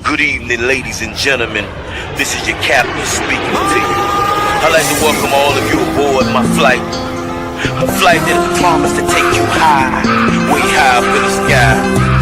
Good evening, ladies and gentlemen. This is your captain speaking to you. I'd like to welcome all of you aboard my flight. A flight that is promised to take you high, way high up in the sky.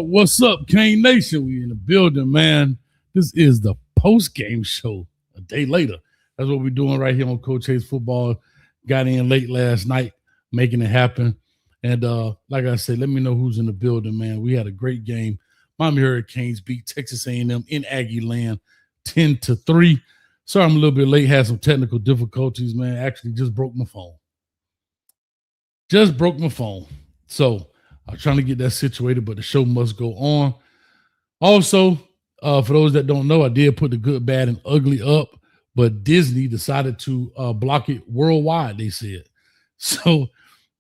What's up, Kane Nation? We in the building, man. This is the post-game show a day later. That's what we're doing right here on Coach Hayes Football. Got in late last night, making it happen. And like I said, let me know who's in the building, man. We had a great game. Miami Hurricanes beat Texas A&M in Aggie land 10-3. Sorry I'm a little bit late. Had some technical difficulties, man. Actually just broke my phone. So I'm trying to get that situated, but the show must go on. Also, for those that don't know, I did put the good, bad, and ugly up, but Disney decided to block it worldwide, they said. So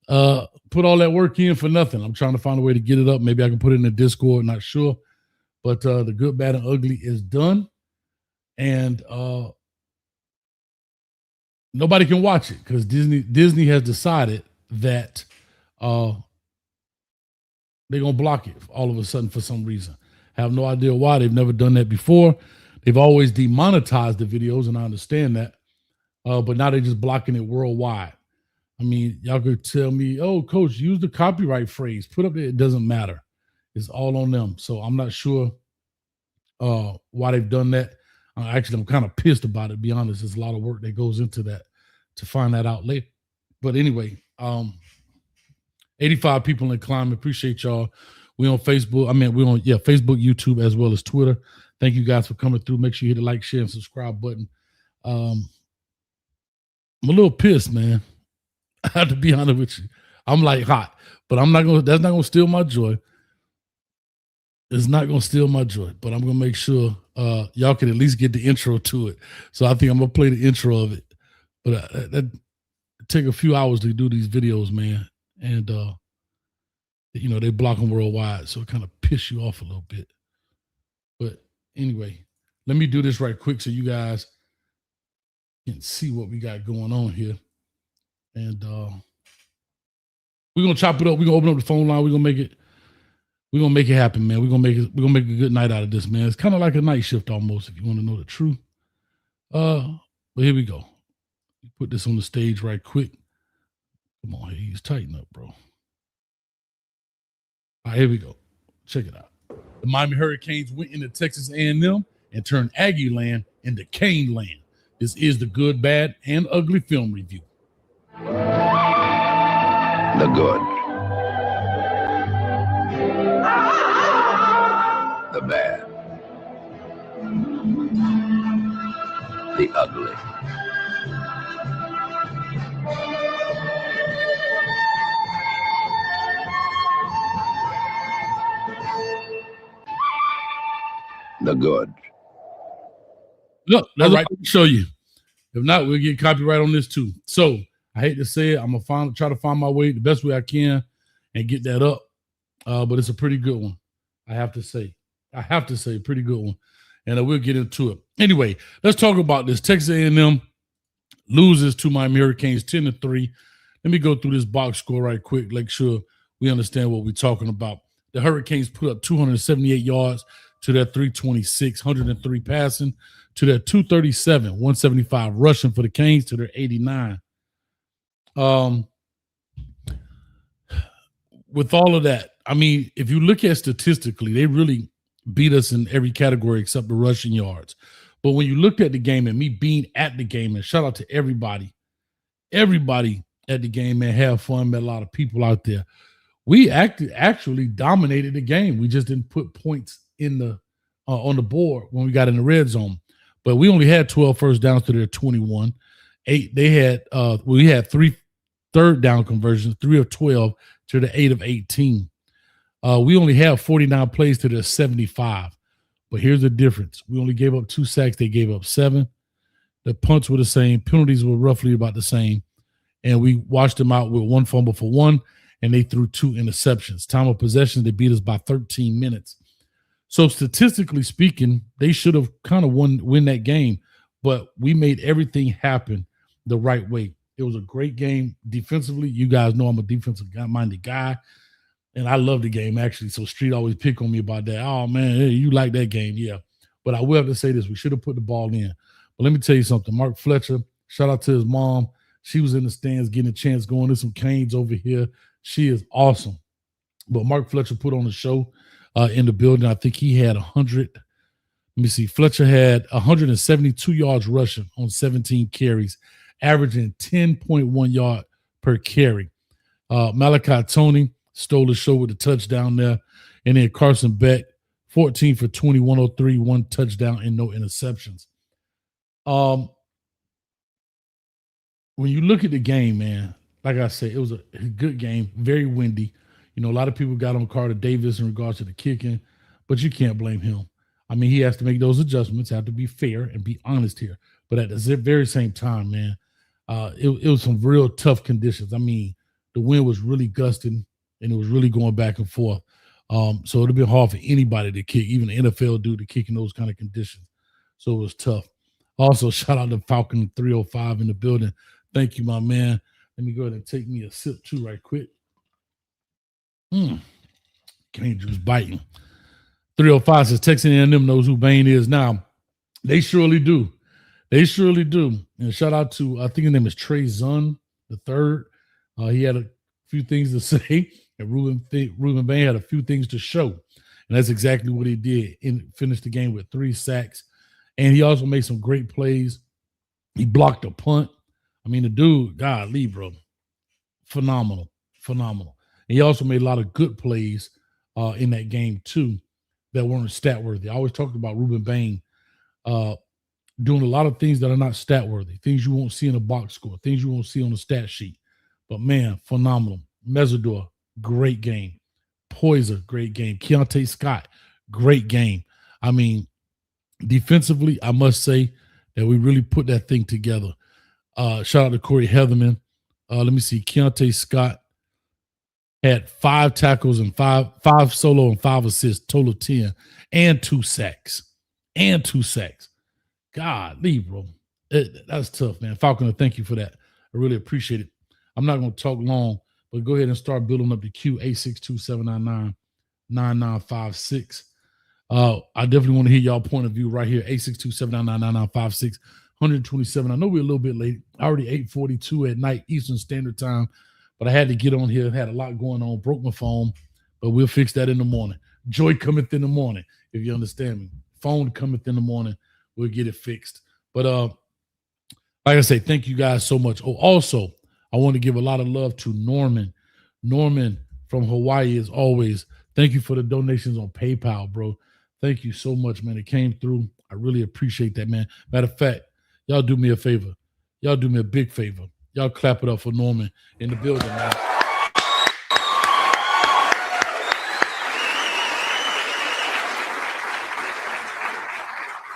put all that work in for nothing. I'm trying to find a way to get it up. Maybe I can put it in the Discord, not sure. But the good, bad, and ugly is done. And nobody can watch it because Disney has decided that they're going to block it all of a sudden for some reason. I have no idea why. They've never done that before. They've always demonetized the videos, and I understand that. But now they're just blocking it worldwide. I mean, y'all could tell me, oh, Coach, use the copyright phrase. Put up there. It doesn't matter. It's all on them. So I'm not sure why they've done that. Actually, I'm kind of pissed about it, to be honest. There's a lot of work that goes into that to find that out later. But anyway, 85 people in climate. Appreciate y'all. We on Facebook. Facebook, YouTube, as well as Twitter. Thank you guys for coming through. Make sure you hit the like, share, and subscribe button. I'm a little pissed, man. I have to be honest with you. I'm like hot, but that's not gonna steal my joy. It's not gonna steal my joy, but I'm gonna make sure y'all can at least get the intro to it. So I think I'm gonna play the intro of it. But that take a few hours to do these videos, man. And, they block them worldwide, so it kind of piss you off a little bit. But anyway, let me do this right quick so you guys can see what we got going on here. And we're going to chop it up. We're going to open up the phone line. We're going to make it happen, man. We're going to make a good night out of this, man. It's kind of like a night shift almost, if you want to know the truth. But here we go. Put this on the stage right quick. Come on, he's tighten up, bro. All right, here we go. Check it out. The Miami Hurricanes went into Texas A&M and turned Aggie land into Cane land. This is the good, bad, and ugly film review. The good. The bad. The ugly. The good. Look, that's right. I'll show you. If not, we'll get copyright on this too. So I hate to say it, I'm gonna try to find my way the best way I can and get that up. But it's a pretty good one. I have to say, pretty good one. And we'll get into it. Anyway, let's talk about this. Texas A&M loses to Miami Hurricanes 10-3. Let me go through this box score right quick. Make sure we understand what we're talking about. The Hurricanes put up 278 yards to their 326, 103 passing, to their 237, 175 rushing for the Canes, to their 89. With all of that, I mean, if you look at statistically, they really beat us in every category except the rushing yards. But when you looked at the game and me being at the game, and shout out to everybody at the game, man, have fun, met a lot of people out there. We actually dominated the game. We just didn't put points in the on the board when we got in the red zone. But we only had 12 first downs to their 21. We had three third down conversions, 3 of 12 to the 8 of 18. We only have 49 plays to their 75. But here's the difference. We only gave up 2 sacks. They gave up 7. The punts were the same. Penalties were roughly about the same. And we washed them out with 1 fumble for 1, and they threw 2 interceptions. Time of possession, they beat us by 13 minutes. So statistically speaking, they should have kind of win that game, but we made everything happen the right way. It was a great game defensively. You guys know I'm a defensive-minded guy, and I love the game, actually. So Street always pick on me about that. Oh, man, hey, you like that game. Yeah. But I will have to say this. We should have put the ball in. But let me tell you something. Mark Fletcher, shout out to his mom. She was in the stands getting a chance going to some Canes over here. She is awesome. But Mark Fletcher put on a show in the building. I think he had 100. Let me see. Fletcher had 172 yards rushing on 17 carries, averaging 10.1 yard per carry. Malachi Tony stole the show with a touchdown there. And then Carson Beck, 14 for 20, 103, 1 touchdown, and no interceptions. When you look at the game, man, like I said, it was a good game, very windy. You know, a lot of people got on Carter Davis in regards to the kicking, but you can't blame him. I mean, he has to make those adjustments, have to be fair and be honest here. But at the very same time, man, it was some real tough conditions. I mean, the wind was really gusting, and it was really going back and forth. So it would have been hard for anybody to kick, even the NFL dude to kick in those kind of conditions. So it was tough. Also, shout out to Falcon 305 in the building. Thank you, my man. Let me go ahead and take me a sip too right quick. Dangerous biting. 305 says Texas A&M knows who Bane is now. They surely do. They surely do. And shout out to, I think his name is Trey Zun the third. He had a few things to say, and Ruben Bain had a few things to show. And that's exactly what he did. And finished the game with 3 sacks. And he also made some great plays. He blocked a punt. I mean, the dude, golly, bro, phenomenal. And he also made a lot of good plays in that game, too, that weren't stat-worthy. I always talked about Ruben Bain doing a lot of things that are not stat-worthy, things you won't see in a box score, things you won't see on the stat sheet. But, man, phenomenal. Mesidor, great game. Poyser, great game. Keontae Scott, great game. I mean, defensively, I must say that we really put that thing together. Shout out to Corey Heatherman. Let me see. Keontae Scott had 5 tackles and 5 solo and 5 assists, total of 10, and 2 sacks. Golly, bro. That's tough, man. Falconer, thank you for that. I really appreciate it. I'm not going to talk long, but go ahead and start building up the queue, 862-799-9956. I definitely want to hear y'all point of view right here, 862-799-9956. 127. I know we're a little bit late. Already 8:42 at night, Eastern Standard Time, but I had to get on here. Had a lot going on. Broke my phone, but we'll fix that in the morning. Joy cometh in the morning, if you understand me. Phone cometh in the morning. We'll get it fixed. But like I say, thank you guys so much. Oh, also, I want to give a lot of love to Norman. Norman from Hawaii, as always. Thank you for the donations on PayPal, bro. Thank you so much, man. It came through. I really appreciate that, man. Matter of fact, y'all do me a favor. Y'all do me a big favor. Y'all clap it up for Norman in the building, man.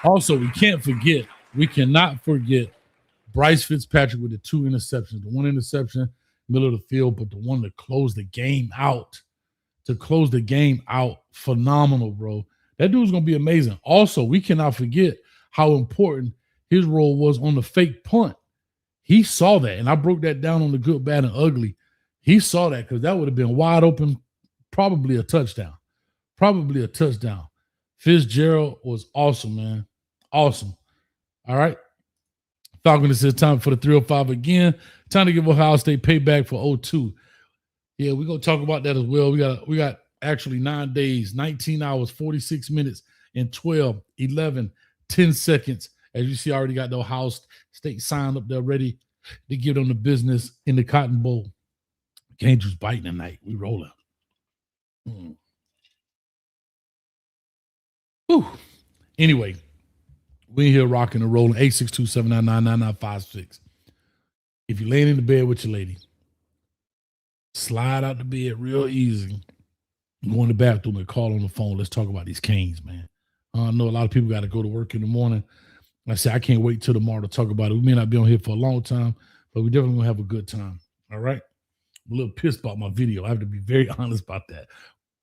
Also, we cannot forget Bryce Fitzpatrick with the 2 interceptions. The 1 interception, middle of the field, but the one to close the game out. Phenomenal, bro. That dude's going to be amazing. Also, we cannot forget how important his role was on the fake punt. He saw that, and I broke that down on the good, bad, and ugly. He saw that because that would have been wide open, probably a touchdown. Fitzgerald was awesome, man. Awesome. All right. Falcon, it says time for the 305 again. Time to give Ohio State payback for 02. Yeah, we're going to talk about that as well. We got actually 9 days, 19 hours, 46 minutes, and 12, 11, 10 seconds. As you see, I already got the Ohio State signed up there ready to get on the business in the Cotton Bowl. Can't just bite tonight. We rolling. Whew. Anyway, we here rocking and rolling. 862-799-9956. If you're laying in the bed with your lady, Slide out the bed real easy. Go in the bathroom and call on the phone. Let's talk about these Canes, man. I know a lot of people got to go to work in the morning. I say I can't wait till tomorrow to talk about it. We may not be on here for a long time, but we definitely gonna have a good time. All right. I'm a little pissed about my video. I have to be very honest about that.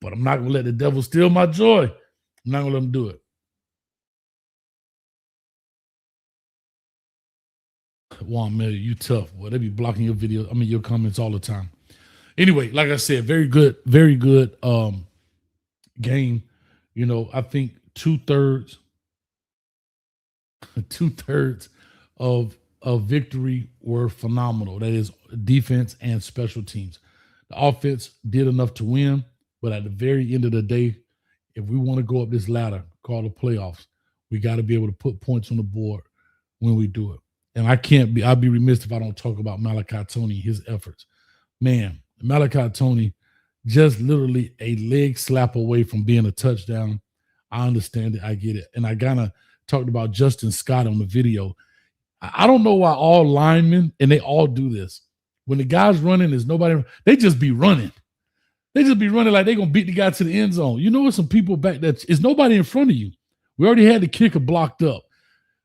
But I'm not gonna let the devil steal my joy. I'm not gonna let him do it. Juan Miller, you tough. Boy, they be blocking your videos. I mean your comments all the time. Anyway, like I said, very good game. You know, I think two-thirds of victory were phenomenal. That is defense and special teams. The offense did enough to win, but at the very end of the day, if we want to go up this ladder called the playoffs, we got to be able to put points on the board when we do it. And I'd be remiss if I don't talk about Malachi Tony, his efforts. Man, Malachi Tony, just literally a leg slap away from being a touchdown. I understand it. I get it. And I kind of talked about Justin Scott on the video. I don't know why all linemen, and they all do this. When the guy's running, there's nobody, they just be running. They just be running like they're going to beat the guy to the end zone. You know what? Some people back there, it's nobody in front of you. We already had the kicker blocked up.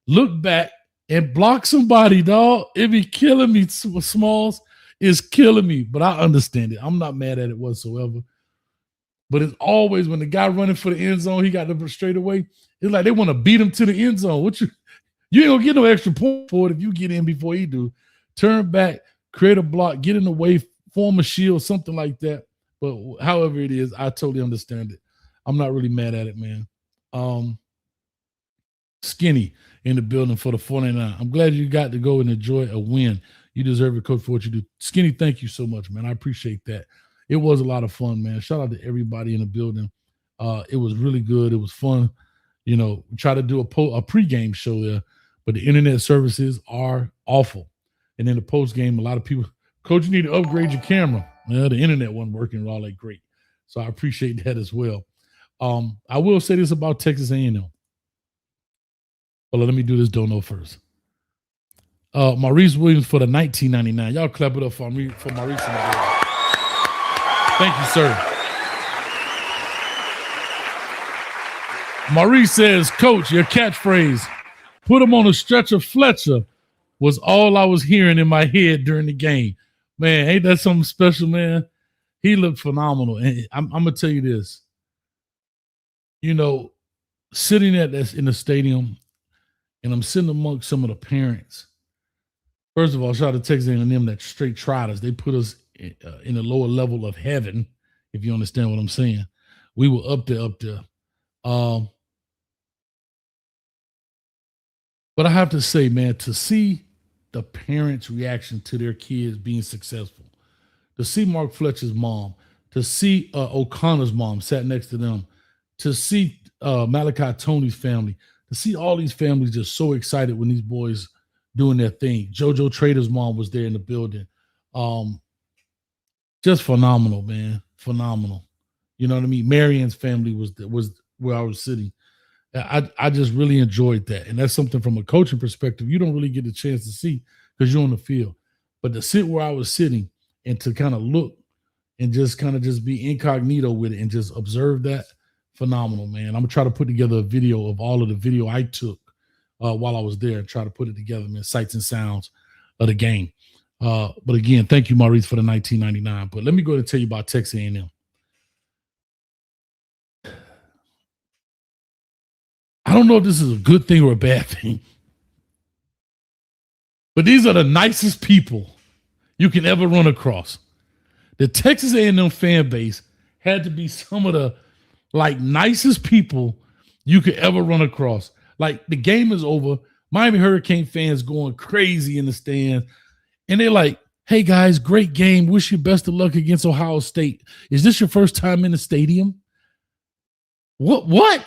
Look back and block somebody, dog. It be killing me. Smalls is killing me, but I understand it. I'm not mad at it whatsoever. But it's always when the guy running for the end zone, he got the straight away. It's like they want to beat him to the end zone. You ain't gonna get no extra point for it if you get in before he do. Turn back, create a block, get in the way, form a shield, something like that. But however it is, I totally understand it. I'm not really mad at it, man. Skinny in the building for the 49. I'm glad you got to go and enjoy a win. You deserve it, coach, for what you do. Skinny, thank you so much, man. I appreciate that. It was a lot of fun, man. Shout out to everybody in the building. It was really good. It was fun. You know, we try to do a pregame show there, but the internet services are awful. And then the postgame, a lot of people, coach, you need to upgrade your camera. Well, the internet wasn't working all that great. So I appreciate that as well. I will say this about Texas A&M. Well, let me do this dono first. Maurice Williams for the 1999. Y'all clap it up for Maurice in the building. Thank you, sir. Maurice says, Coach, your catchphrase, put him on a stretcher Fletcher, was all I was hearing in my head during the game. Man, ain't that something special, man? He looked phenomenal. And I'm going to tell you this. You know, sitting in the stadium, and I'm sitting amongst some of the parents. First of all, shout out to Texas A&M that straight tried us. They put us in a lower level of heaven, if you understand what I'm saying. We were up there. But I have to say, man, to see the parents' reaction to their kids being successful, to see Mark Fletcher's mom, to see O'Connor's mom sat next to them, to see Malachi Tony's family, to see all these families just so excited when these boys doing their thing. JoJo Trader's mom was there in the building. Just phenomenal, man. Phenomenal. You know what I mean? Marion's family was where I was sitting. I just really enjoyed that. And that's something from a coaching perspective you don't really get a chance to see because you're on the field. But to sit where I was sitting and to kind of look and just kind of just be incognito with it and just observe that, phenomenal, man. I'm going to try to put together a video of all of the video I took while I was there and try to put it together, man, sights and sounds of the game. But again, thank you, Maurice, for the 1999. But let me go ahead and tell you about Texas A&M. I don't know if this is a good thing or a bad thing, but these are the nicest people you can ever run across. The Texas A&M fan base had to be some of the nicest people you could ever run across. Like, the game is over. Miami Hurricane fans going crazy in the stands. And they're like, hey, guys, great game. Wish you best of luck against Ohio State. Is this your first time in the stadium? What?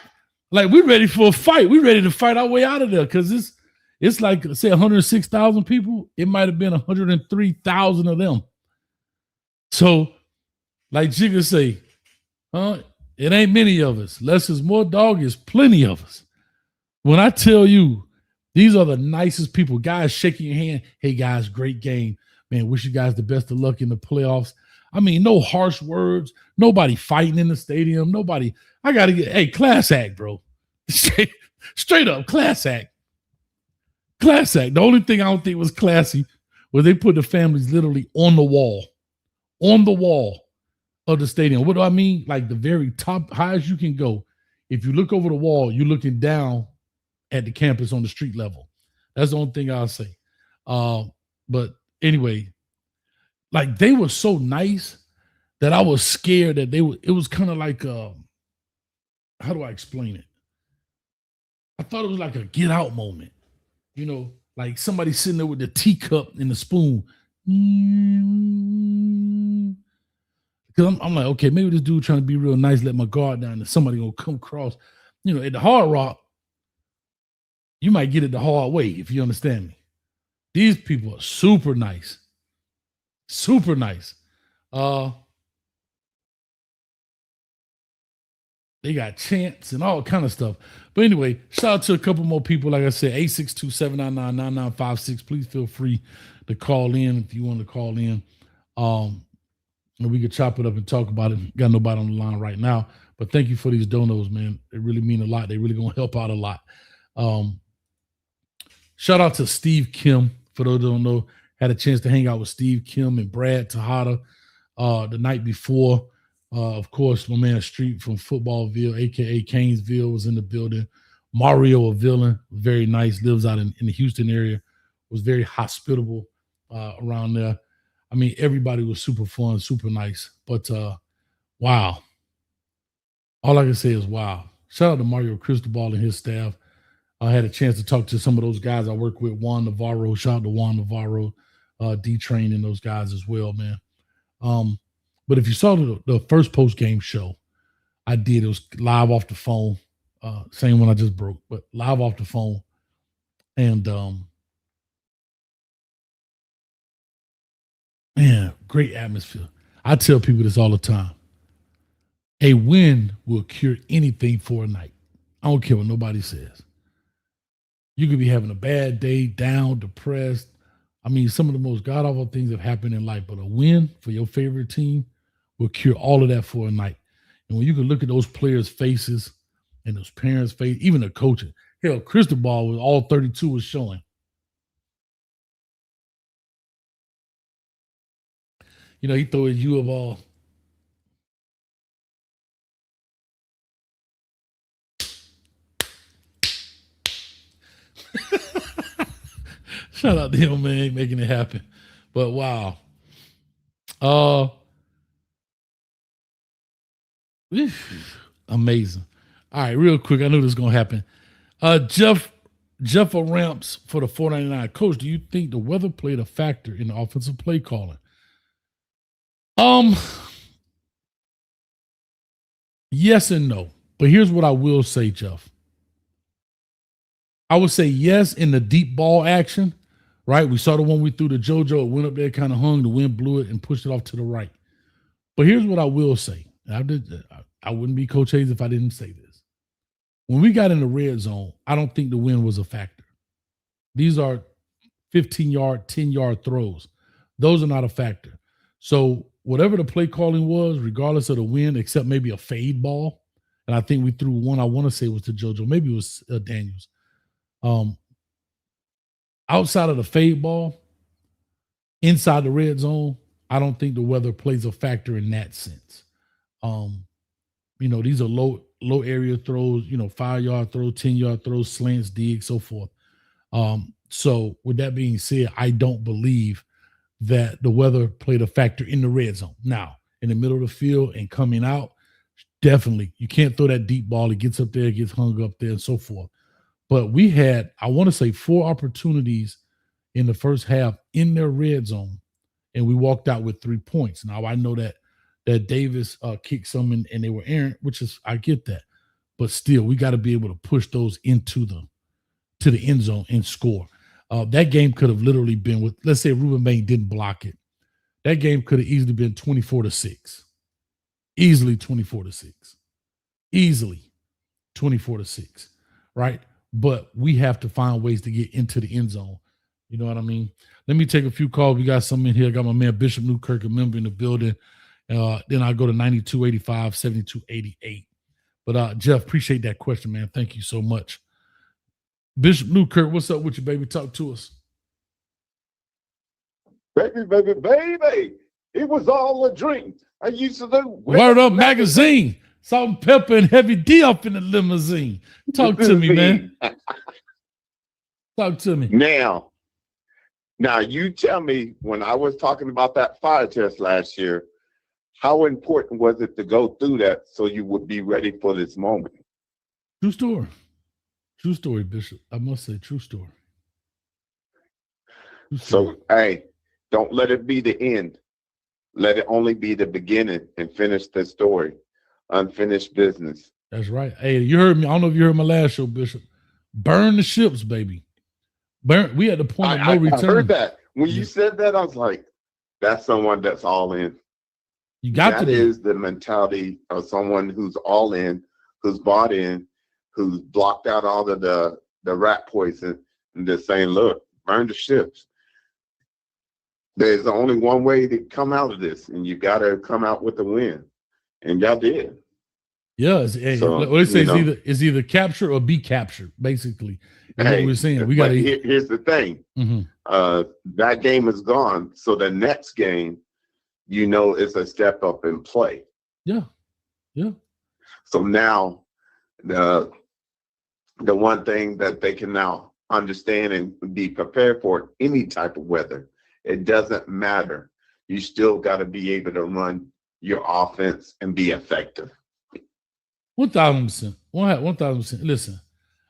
Like, we're ready for a fight. We're ready to fight our way out of there because it's like, say, 106,000 people. It might have been 103,000 of them. So, like Jigga say, it ain't many of us. Less is more, dog. Is plenty of us. When I tell you, these are the nicest people. Guys shaking your hand. Hey, guys, great game. Man, wish you guys the best of luck in the playoffs. I mean, no harsh words, nobody fighting in the stadium, nobody. I got to get, class act, bro. Straight up, class act. Class act. The only thing I don't think was classy was they put the families literally on the wall of the stadium. What do I mean? Like the very top, high as you can go. If you look over the wall, you're looking down at the campus on the street level. That's the only thing I'll say. But anyway, like they were so nice that I was scared that it was kind of like, how do I explain it? I thought it was like a get out moment, like somebody sitting there with the teacup and the spoon. Because I'm like, okay, maybe this dude trying to be real nice, let my guard down, and somebody gonna come across. At the Hard Rock, you might get it the hard way, if you understand me. These people are super nice. Super nice. They got chants and all kind of stuff. But anyway, shout out to a couple more people. Like I said, 862-799-9956. Please feel free to call in if you want to call in. And we could chop it up and talk about it. Got nobody on the line right now. But thank you for these donos, man. They really mean a lot. They really going to help out a lot. Shout out to Steve Kim. For those who don't know, had a chance to hang out with Steve Kim and Brad Tejada the night before. Of course, my man Street from Footballville, a.k.a. Canesville, was in the building. Mario Avila, very nice, lives out in the Houston area, was very hospitable around there. I mean, everybody was super fun, super nice. But, wow. All I can say is wow. Shout out to Mario Cristobal and his staff. I had a chance to talk to some of those guys I work with, Juan Navarro. Shout out to Juan Navarro, D-Train and those guys as well, man. But if you saw the first post-game show I did, it was live off the phone. Same one I just broke, but live off the phone. And, man, great atmosphere. I tell people this all the time. A win will cure anything for a night. I don't care what nobody says. You could be having a bad day, down, depressed. I mean, some of the most god-awful things have happened in life, but a win for your favorite team will cure all of that for a night. And when you can look at those players' faces and those parents' faces, even the coaching. Hell, Cristobal with all 32 was showing. He threw a U of all. Shout out to him, man, making it happen. But wow. Amazing. All right, real quick. I knew this was gonna happen. Jeff Ramps for the 499. Coach, do you think the weather played a factor in the offensive play calling? Yes and no. But here's what I will say, Jeff. I would say yes in the deep ball action, right? We saw the one we threw to JoJo. It went up there, kind of hung. The wind blew it and pushed it off to the right. But here's what I will say. I wouldn't be Coach Hayes if I didn't say this. When we got in the red zone, I don't think the wind was a factor. These are 15-yard, 10-yard throws. Those are not a factor. So whatever the play calling was, regardless of the wind, except maybe a fade ball, and I think we threw one, I want to say it was to JoJo. Maybe it was Daniels. Outside of the fade ball, inside the red zone, I don't think the weather plays a factor in that sense. These are low area throws, 5-yard throws, 10-yard throws, slants, digs, so forth. So with that being said, I don't believe that the weather played a factor in the red zone. Now, in the middle of the field and coming out, definitely, you can't throw that deep ball. It gets up there, gets hung up there, and so forth. But we had, I want to say, 4 opportunities in the first half in their red zone, and we walked out with 3 points. Now, I know that Davis kicked some and they were errant, which is, I get that. But still, we got to be able to push those into the end zone and score. That game could have literally been with, let's say Ruben Bain didn't block it. That game could have easily been 24-6. Easily 24-6. Easily 24-6, right? But we have to find ways to get into the end zone. You know what I mean? Let me take a few calls. We got some in here. I got my man Bishop Newkirk, a member in the building. Then I go to 92, 85, 72, 88. But Jeff, appreciate that question, man. Thank you so much. Bishop Newkirk, what's up with you, baby? Talk to us. Baby, baby, baby. It was all a dream. I used to do Word Up Magazine. Salt and pepper and heavy D up in the limousine. Talk to me, man. Talk to me. Now, you tell me, when I was talking about that fire test last year, how important was it to go through that so you would be ready for this moment? True story. True story, Bishop. I must say, true story. True story. So, hey, don't let it be the end. Let it only be the beginning and finish the story. Unfinished business. That's right. Hey, you heard me. I don't know if you heard my last show, Bishop. Burn the ships, baby. Burn. We at the point of no return. I heard that. When you said that, I was like, that's someone that's all in. You got to be. That is the mentality of someone who's all in, who's bought in, who's blocked out all of the rat poison and just saying, look, burn the ships. There's only one way to come out of this, and you got to come out with a win. And y'all did. Yeah, it's either capture or be captured, basically. That's what we're saying. We got to. Here's the thing. Mm-hmm. That game is gone. So the next game, is a step up in play. Yeah. Yeah. So now the one thing that they can now understand and be prepared for any type of weather, it doesn't matter. You still got to be able to run your offense and be effective. 1,000%. 1,000%. Listen,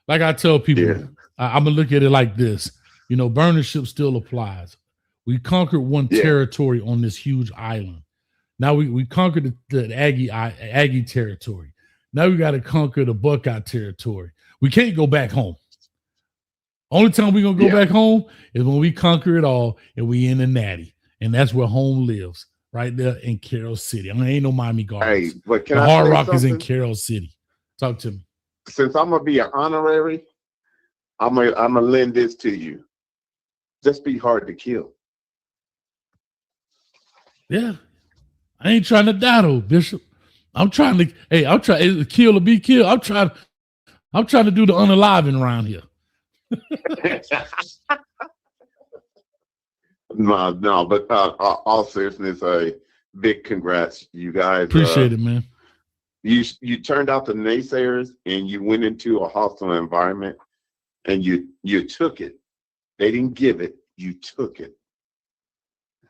like I tell people, I'm going to look at it like this. Burn the ship still applies. We conquered one territory on this huge island. Now we conquered the Aggie territory. Now we got to conquer the Buckeye territory. We can't go back home. Only time we're going to go back home is when we conquer it all and we in the Natty. And that's where home lives, right there in Carroll City. I mean, ain't no Miami Gardens. Hey, but the Hard Rock is in Carroll City. Talk to me. Since I'm going to be an honorary, I'm gonna lend this to you. Just be hard to kill. Yeah. I ain't trying to die though, Bishop. I'm trying to kill or be killed. I'm trying to do the unaliving around here. No, but all seriousness, a big congrats, you guys. Appreciate it, man. You turned out the naysayers and you went into a hostile environment and you took it. They didn't give it, you took it.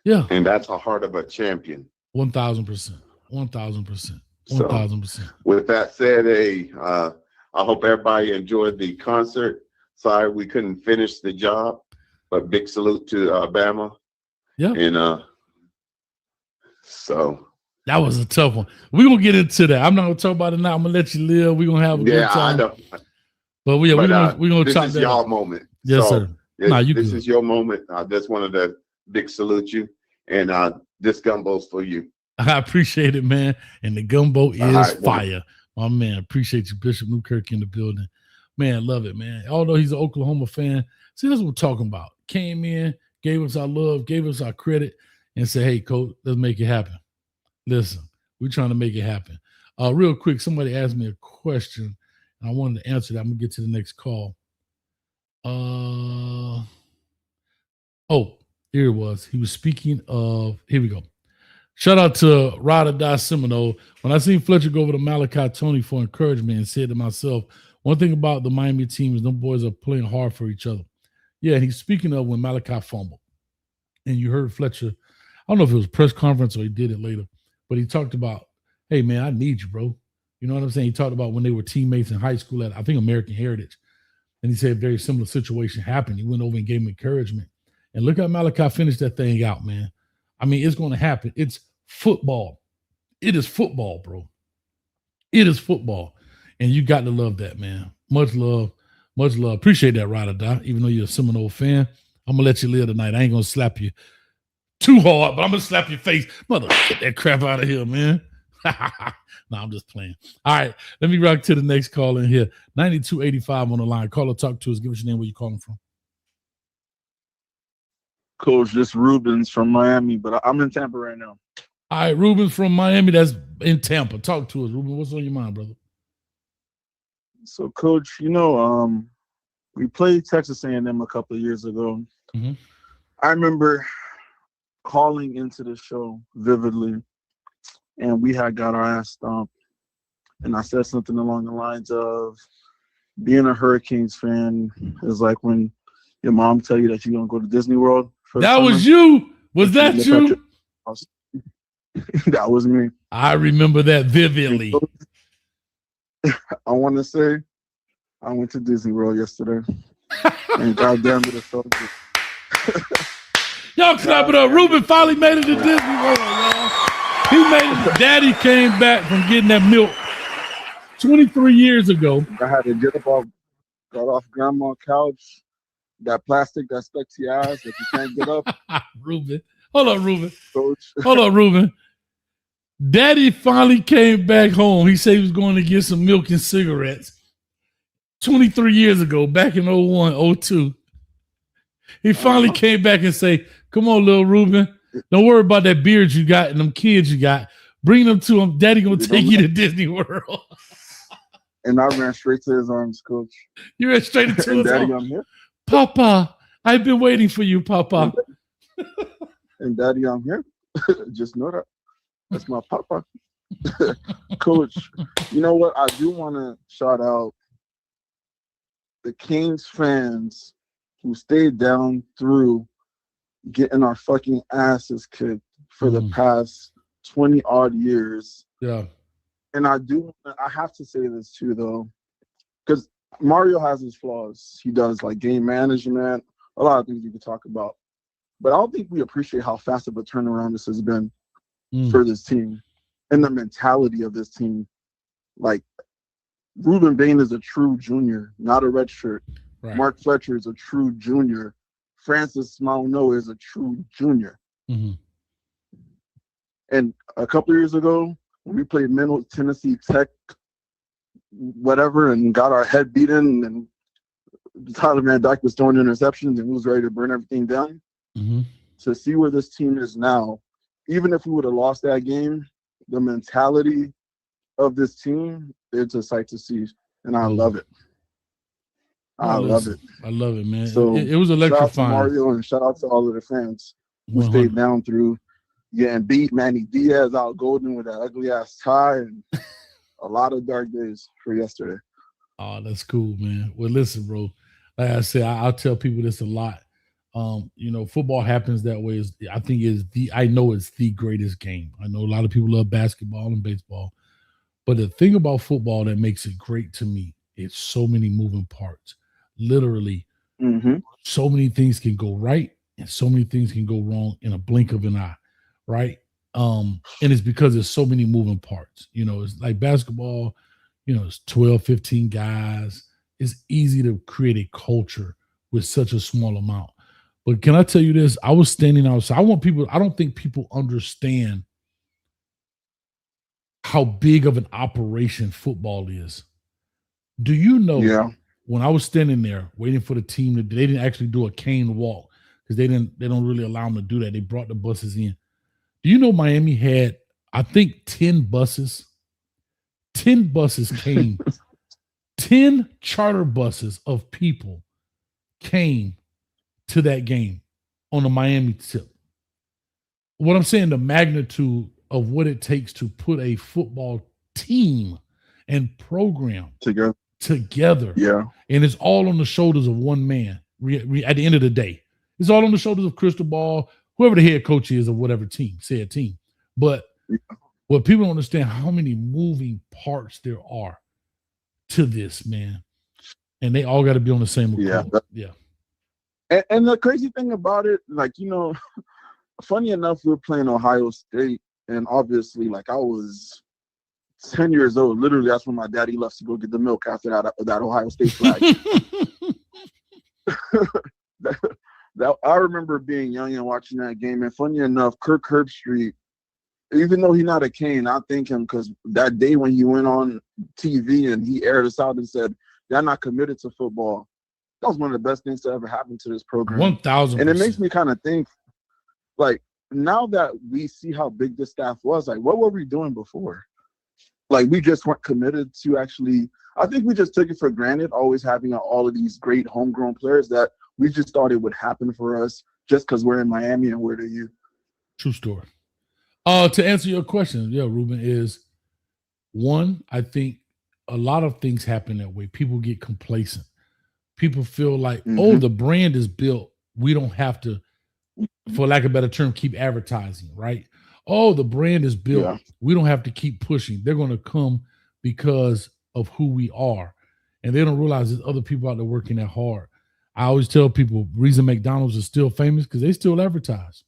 Yeah. And that's the heart of a champion. 1,000%. 1,000%. 1,000%. With that said, I hope everybody enjoyed the concert. Sorry we couldn't finish the job, but big salute to Bama. Yeah. And so that was a tough one. We're gonna get into that. I'm not gonna talk about it now. I'm gonna let you live. We're gonna have a good time. I know. But we're gonna this chop is that y'all up. moment. Yes, sir. This is your moment. I just wanted to big salute you. And this gumbo's for you. I appreciate it, man. And the gumbo is right, fire. My man, appreciate you, Bishop Newkirk in the building. Man, love it, man. Although he's an Oklahoma fan, see, that's what we're talking about. Came in, gave us our love, gave us our credit, and said, hey, coach, let's make it happen. Listen, we're trying to make it happen. Real quick, somebody asked me a question, and I wanted to answer that. I'm going to get to the next call. Here it was. He was speaking of, here we go. Shout out to Rada Da Seminole. When I seen Fletcher go over to Malachi Tony for encouragement and said to myself, one thing about the Miami team is them boys are playing hard for each other. Yeah, he's speaking of when Malachi fumbled. And you heard Fletcher, I don't know if it was a press conference or he did it later, but he talked about, hey, man, I need you, bro. You know what I'm saying? He talked about when they were teammates in high school at, I think, American Heritage. And he said a very similar situation happened. He went over and gave him encouragement. And look how Malachi finished that thing out, man. I mean, it's going to happen. It's football. It is football, bro. It is football. And you got to love that, man. Much love. Much love. Appreciate that, Ryder Dot. Even though you're a Seminole fan, I'm going to let you live tonight. I ain't going to slap you too hard, but I'm going to slap your face. Mother, get that crap out of here, man. No, I'm just playing. All right, let me rock to the next call in here. 9285 on the line. Call or talk to us. Give us your name, where you calling from. Coach, this Ruben's from Miami, but I'm in Tampa right now. All right, Ruben from Miami. That's in Tampa. Talk to us, Ruben. What's on your mind, brother? So, Coach, we played Texas A&M a couple of years ago. Mm-hmm. I remember calling into the show vividly, and we had got our ass stomped. And I said something along the lines of, being a Hurricanes fan is like when your mom tell you that you're going to go to Disney World for the That summer. was you. Was that you? That was me. I remember that vividly. I want to say I went to Disney World yesterday, and goddamn it, it felt good. Y'all clap it up. Ruben finally made it to Disney World, y'all. He made it. Daddy came back from getting that milk 23 years ago. I had to got off grandma's couch, that plastic that stuck to your ass that you can't get up. Ruben. Hold on, Ruben. Coach. Hold on, Ruben. Daddy finally came back home. He said he was going to get some milk and cigarettes 23 years ago, back in 01, 02. He finally came back and say, come on, little Ruben. Don't worry about that beard you got and them kids you got. Bring them to him. Daddy going to take you to Disney World. And I ran straight to his arms, Coach. You ran straight into his Daddy, arms. I'm here. Papa, I've been waiting for you, Papa. And Daddy, I'm here. Just know that. That's my papa. Coach, you know what? I do want to shout out the Canes fans who stayed down through getting our fucking asses kicked for the past 20 odd years. Yeah. And I have to say this too, though, because Mario has his flaws. He does like game management, a lot of things you could talk about. But I don't think we appreciate how fast of a turnaround this has been for this team and the mentality of this team. Like, Ruben Bain is a true junior, not a red shirt. Right. Mark Fletcher is a true junior. Francis Mauno is a true junior. Mm-hmm. And a couple of years ago, when we played Middle Tennessee Tech, whatever, and got our head beaten, and Tyler Van Dyke was throwing interceptions and was ready to burn everything down. Mm-hmm. To see where this team is now, even if we would have lost that game, the mentality of this team, it's a sight to see, and I love it. I love it. I love it, man. So it was electrifying. Shout out to electrifying. Mario, and shout out to all of the fans who 100. stayed down through getting beat. Manny Diaz out golden with that ugly ass tie, and a lot of dark days for yesterday. Oh, that's cool, man. Well, listen, bro. Like I said, I'll tell people this a lot. Football happens that way. I know it's the greatest game. I know a lot of people love basketball and baseball, but the thing about football that makes it great to me, it's so many moving parts. Literally, so many things can go right and so many things can go wrong in a blink of an eye, right? And it's because there's so many moving parts. It's like basketball, it's 12, 15 guys. It's easy to create a culture with such a small amount. But can I tell you this? I was standing outside. I don't think people understand how big of an operation football is. Do you know when I was standing there waiting for the team, they didn't actually do a cane walk because they don't really allow them to do that. They brought the buses in. Do you know Miami had, I think, 10 buses? 10 buses came. 10 charter buses of people came to that game on the Miami tip. What I'm saying, the magnitude of what it takes to put a football team and program together. Yeah. And it's all on the shoulders of one man at the end of the day. It's all on the shoulders of Cristobal, whoever the head coach is of whatever team, said team. But what people don't understand how many moving parts there are to this, man. And they all got to be on the same accord. Yeah. And the crazy thing about it, funny enough, we were playing Ohio State, and obviously, I was 10 years old. Literally, that's when my daddy left to go get the milk after that Ohio State flag. I remember being young and watching that game. And funny enough, Kirk Herbstreit, even though he's not a Cane, I thank him because that day when he went on TV and he aired us out and said, "They're not committed to football." That was one of the best things to ever happen to this program. 1,000%. And it makes me kind of think, now that we see how big this staff was, like, what were we doing before? Like, we just weren't committed to actually. I think we just took it for granted, always having all of these great homegrown players, that we just thought it would happen for us just because we're in Miami and we're the U. True story. To answer your question, yeah, Ruben, is one, I think a lot of things happen that way. People get complacent. People feel like, oh, the brand is built. We don't have to, for lack of a better term, keep advertising, right? Oh, the brand is built. Yeah. We don't have to keep pushing. They're going to come because of who we are. And they don't realize there's other people out there working that hard. I always tell people, reason McDonald's is still famous because they still advertise.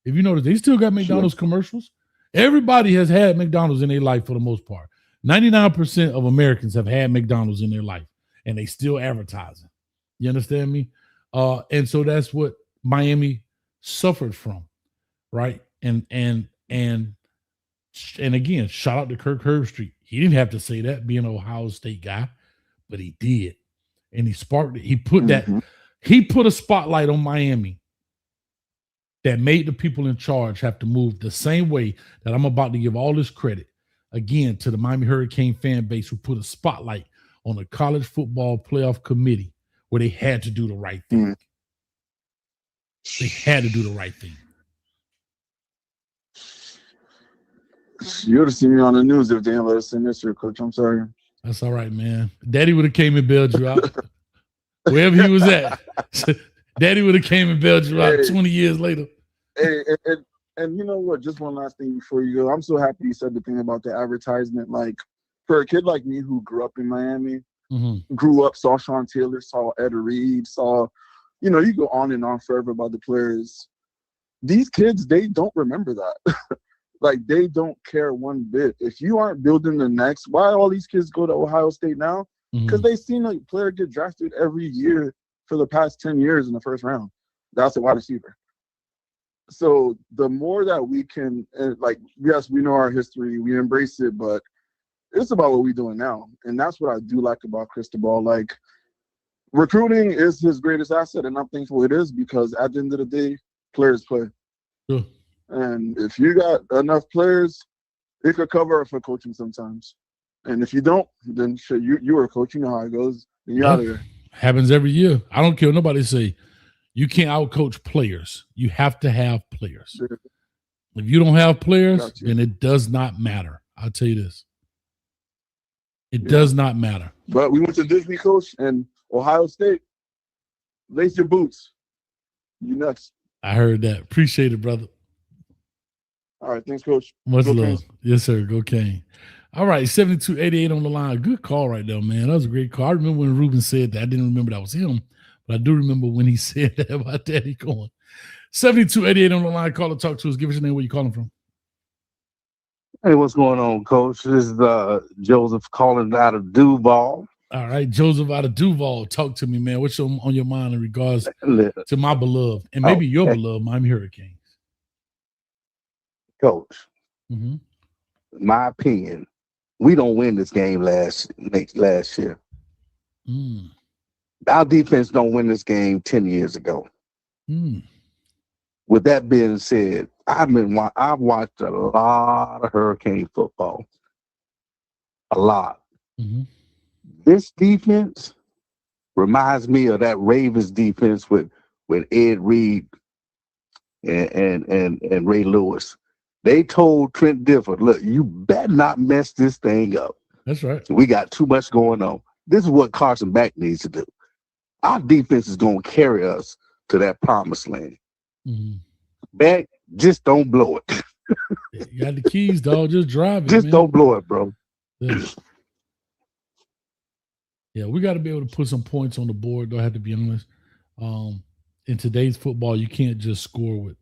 If you notice, they still got McDonald's commercials. Everybody has had McDonald's in their life for the most part. 99% of Americans have had McDonald's in their life, and they still advertising. You understand me? And so that's what Miami suffered from, right? And again, shout out to Kirk Herbstreit. He didn't have to say that, being an Ohio State guy, but he did. And he sparked it. He put that, he put a spotlight on Miami that made the people in charge have to move the same way that I'm about to give all this credit, again, to the Miami Hurricane fan base, who put a spotlight on the college football playoff committee where they had to do the right thing. They had to do the right thing. You would have seen me on the news if they didn't let us in this year, Coach. I'm sorry. That's all right, man. Daddy would have came and bailed you out. Wherever he was at. Daddy would have came and bailed you out 20 years later. Hey, and you know what? Just one last thing before you go. I'm so happy you said the thing about the advertisement. Like, for a kid like me who grew up in Miami, grew up, saw Sean Taylor, saw Ed Reed, saw, you know, you go on and on forever about the players. These kids, they don't remember that. Like, they don't care one bit. If you aren't building the next, why all these kids go to Ohio State now? Because they've seen a player get drafted every year for the past 10 years in the first round. That's a wide receiver. So the more that we can, like, yes, we know our history, we embrace it, but it's about what we're doing now. And that's what I do like about Cristobal. Like, recruiting is his greatest asset, and I'm thankful it is, because at the end of the day, players play. Sure. And if you got enough players, it could cover up for coaching sometimes. And if you don't, then sure, you are coaching, how it goes, and you're out of there. Happens every year. I don't care what nobody say. You can't outcoach players. You have to have players. Yeah. If you don't have players, then it does not matter. I'll tell you this. It does not matter. But we went to Disney, Coach, and Ohio State. Lace your boots. You nuts. I heard that. Appreciate it, brother. All right. Thanks, Coach. Much love. Canes. Yes, sir. Go Cane. All right. 7288 on the line. Good call right there, man. That was a great call. I remember when Ruben said that. I didn't remember that was him, but I do remember when he said that about Daddy going. 7288 on the line. Call to talk to us. Give us your name. Where you calling from? Hey, what's going on, Coach? This is Joseph calling out of Duval. All right, Joseph out of Duval. Talk to me, man. What's on your mind in regards to my beloved and maybe your beloved Miami Hurricanes? Coach, my opinion, we don't win this game last year. Our defense don't win this game 10 years ago. With that being said, I've watched a lot of Hurricane football. A lot. This defense reminds me of that Ravens defense with Ed Reed and Ray Lewis. They told Trent Dilfer, look, you better not mess this thing up. That's right. We got too much going on. This is what Carson Beck needs to do. Our defense is going to carry us to that promised land. Beck, just don't blow it. You got the keys, dog. Just drive it. Just man. don't blow it, bro. Yeah, we got to be able to put some points on the board. Don't have to be honest. In today's football, you can't just score with,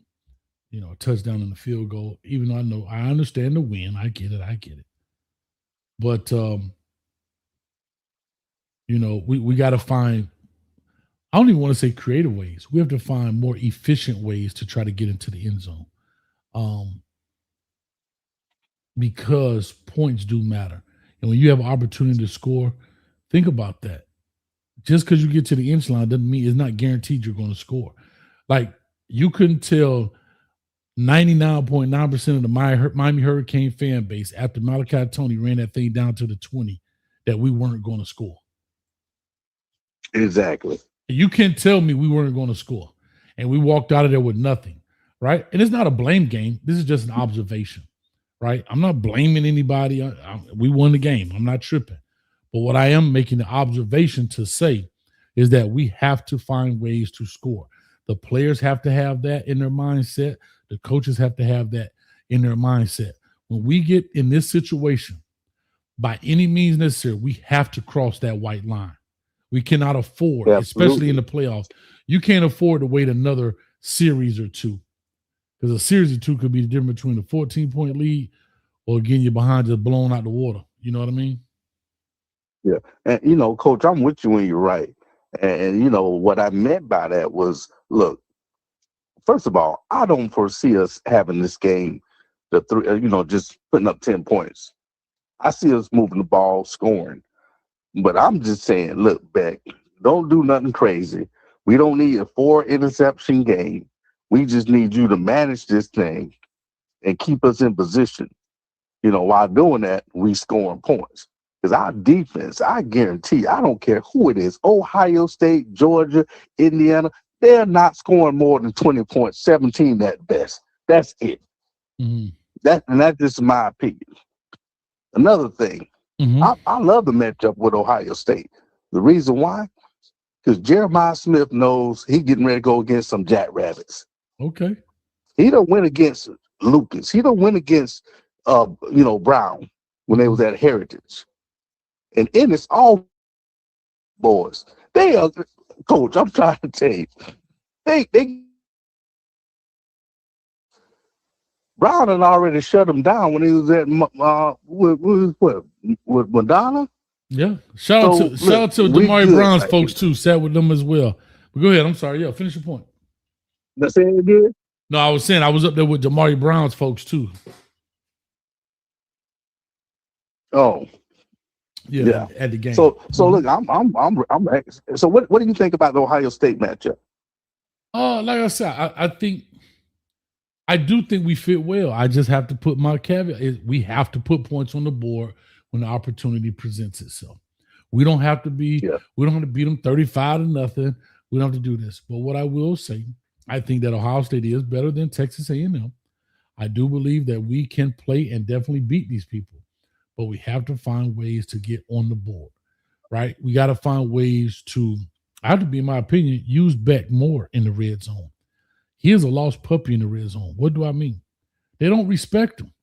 a touchdown and a field goal. Even though I understand the win, I get it. But we got to find. I don't even want to say creative ways. We have to find more efficient ways to try to get into the end zone, because points do matter. And when you have an opportunity to score, think about that. Just because you get to the inch line doesn't mean it's not guaranteed you're going to score. Like, you couldn't tell 99.9% of the Miami Hurricane fan base, after Malachi Tony ran that thing down to the 20, that we weren't going to score. Exactly. You can't tell me we weren't going to score. And we walked out of there with nothing, right? And it's not a blame game. This is just an observation, right? I'm not blaming anybody. We won the game. I'm not tripping. But what I am making the observation to say is that we have to find ways to score. The players have to have that in their mindset. The coaches have to have that in their mindset. When we get in this situation, by any means necessary, we have to cross that white line. We cannot afford, especially in the playoffs, you can't afford to wait another series or two. Because a series or two could be the difference between a 14-point lead or getting you behind just blown out the water. You know what I mean? Yeah. And, you know, Coach, I'm with you when you're right. And you know, what I meant by that was, look, first of all, I don't foresee us having this game, just putting up 10 points. I see us moving the ball, scoring. But I'm just saying, look, Beck, don't do nothing crazy. We don't need a 4-interception game. We just need you to manage this thing and keep us in position. You know, while doing that, we scoring points. Because our defense, I guarantee, I don't care who it is, Ohio State, Georgia, Indiana, they're not scoring more than 20 points, 17 at best. That's it. Mm-hmm. That's just my opinion. Another thing, I love the matchup with Ohio State. The reason why? Because Jeremiah Smith knows he's getting ready to go against some jackrabbits. Okay. He don't win against Lucas. He don't win against Brown when they was at Heritage. And it's all boys. They are, Coach, I'm trying to tell you, they Brown had already shut him down when he was at with Madonna. Yeah. Shout out to Damari Brown's folks too. Sat with them as well. But go ahead. I'm sorry. Yeah, finish your point. That's it again? No, I was saying I was up there with Damari Brown's folks too. Oh. Yeah. At the game. So look, I'm so what do you think about the Ohio State matchup? Like I said, I do think we fit well. I just have to put my caveat. We have to put points on the board when the opportunity presents itself. We don't have to we don't have to beat them 35-0. We don't have to do this. But what I will say, I think that Ohio State is better than Texas A&M. I do believe that we can play and definitely beat these people. But we have to find ways to get on the board, right? We got to find ways to, I have to be, in my opinion, use Beck more in the red zone. He is a lost puppy in the red zone. What do I mean? They don't respect him.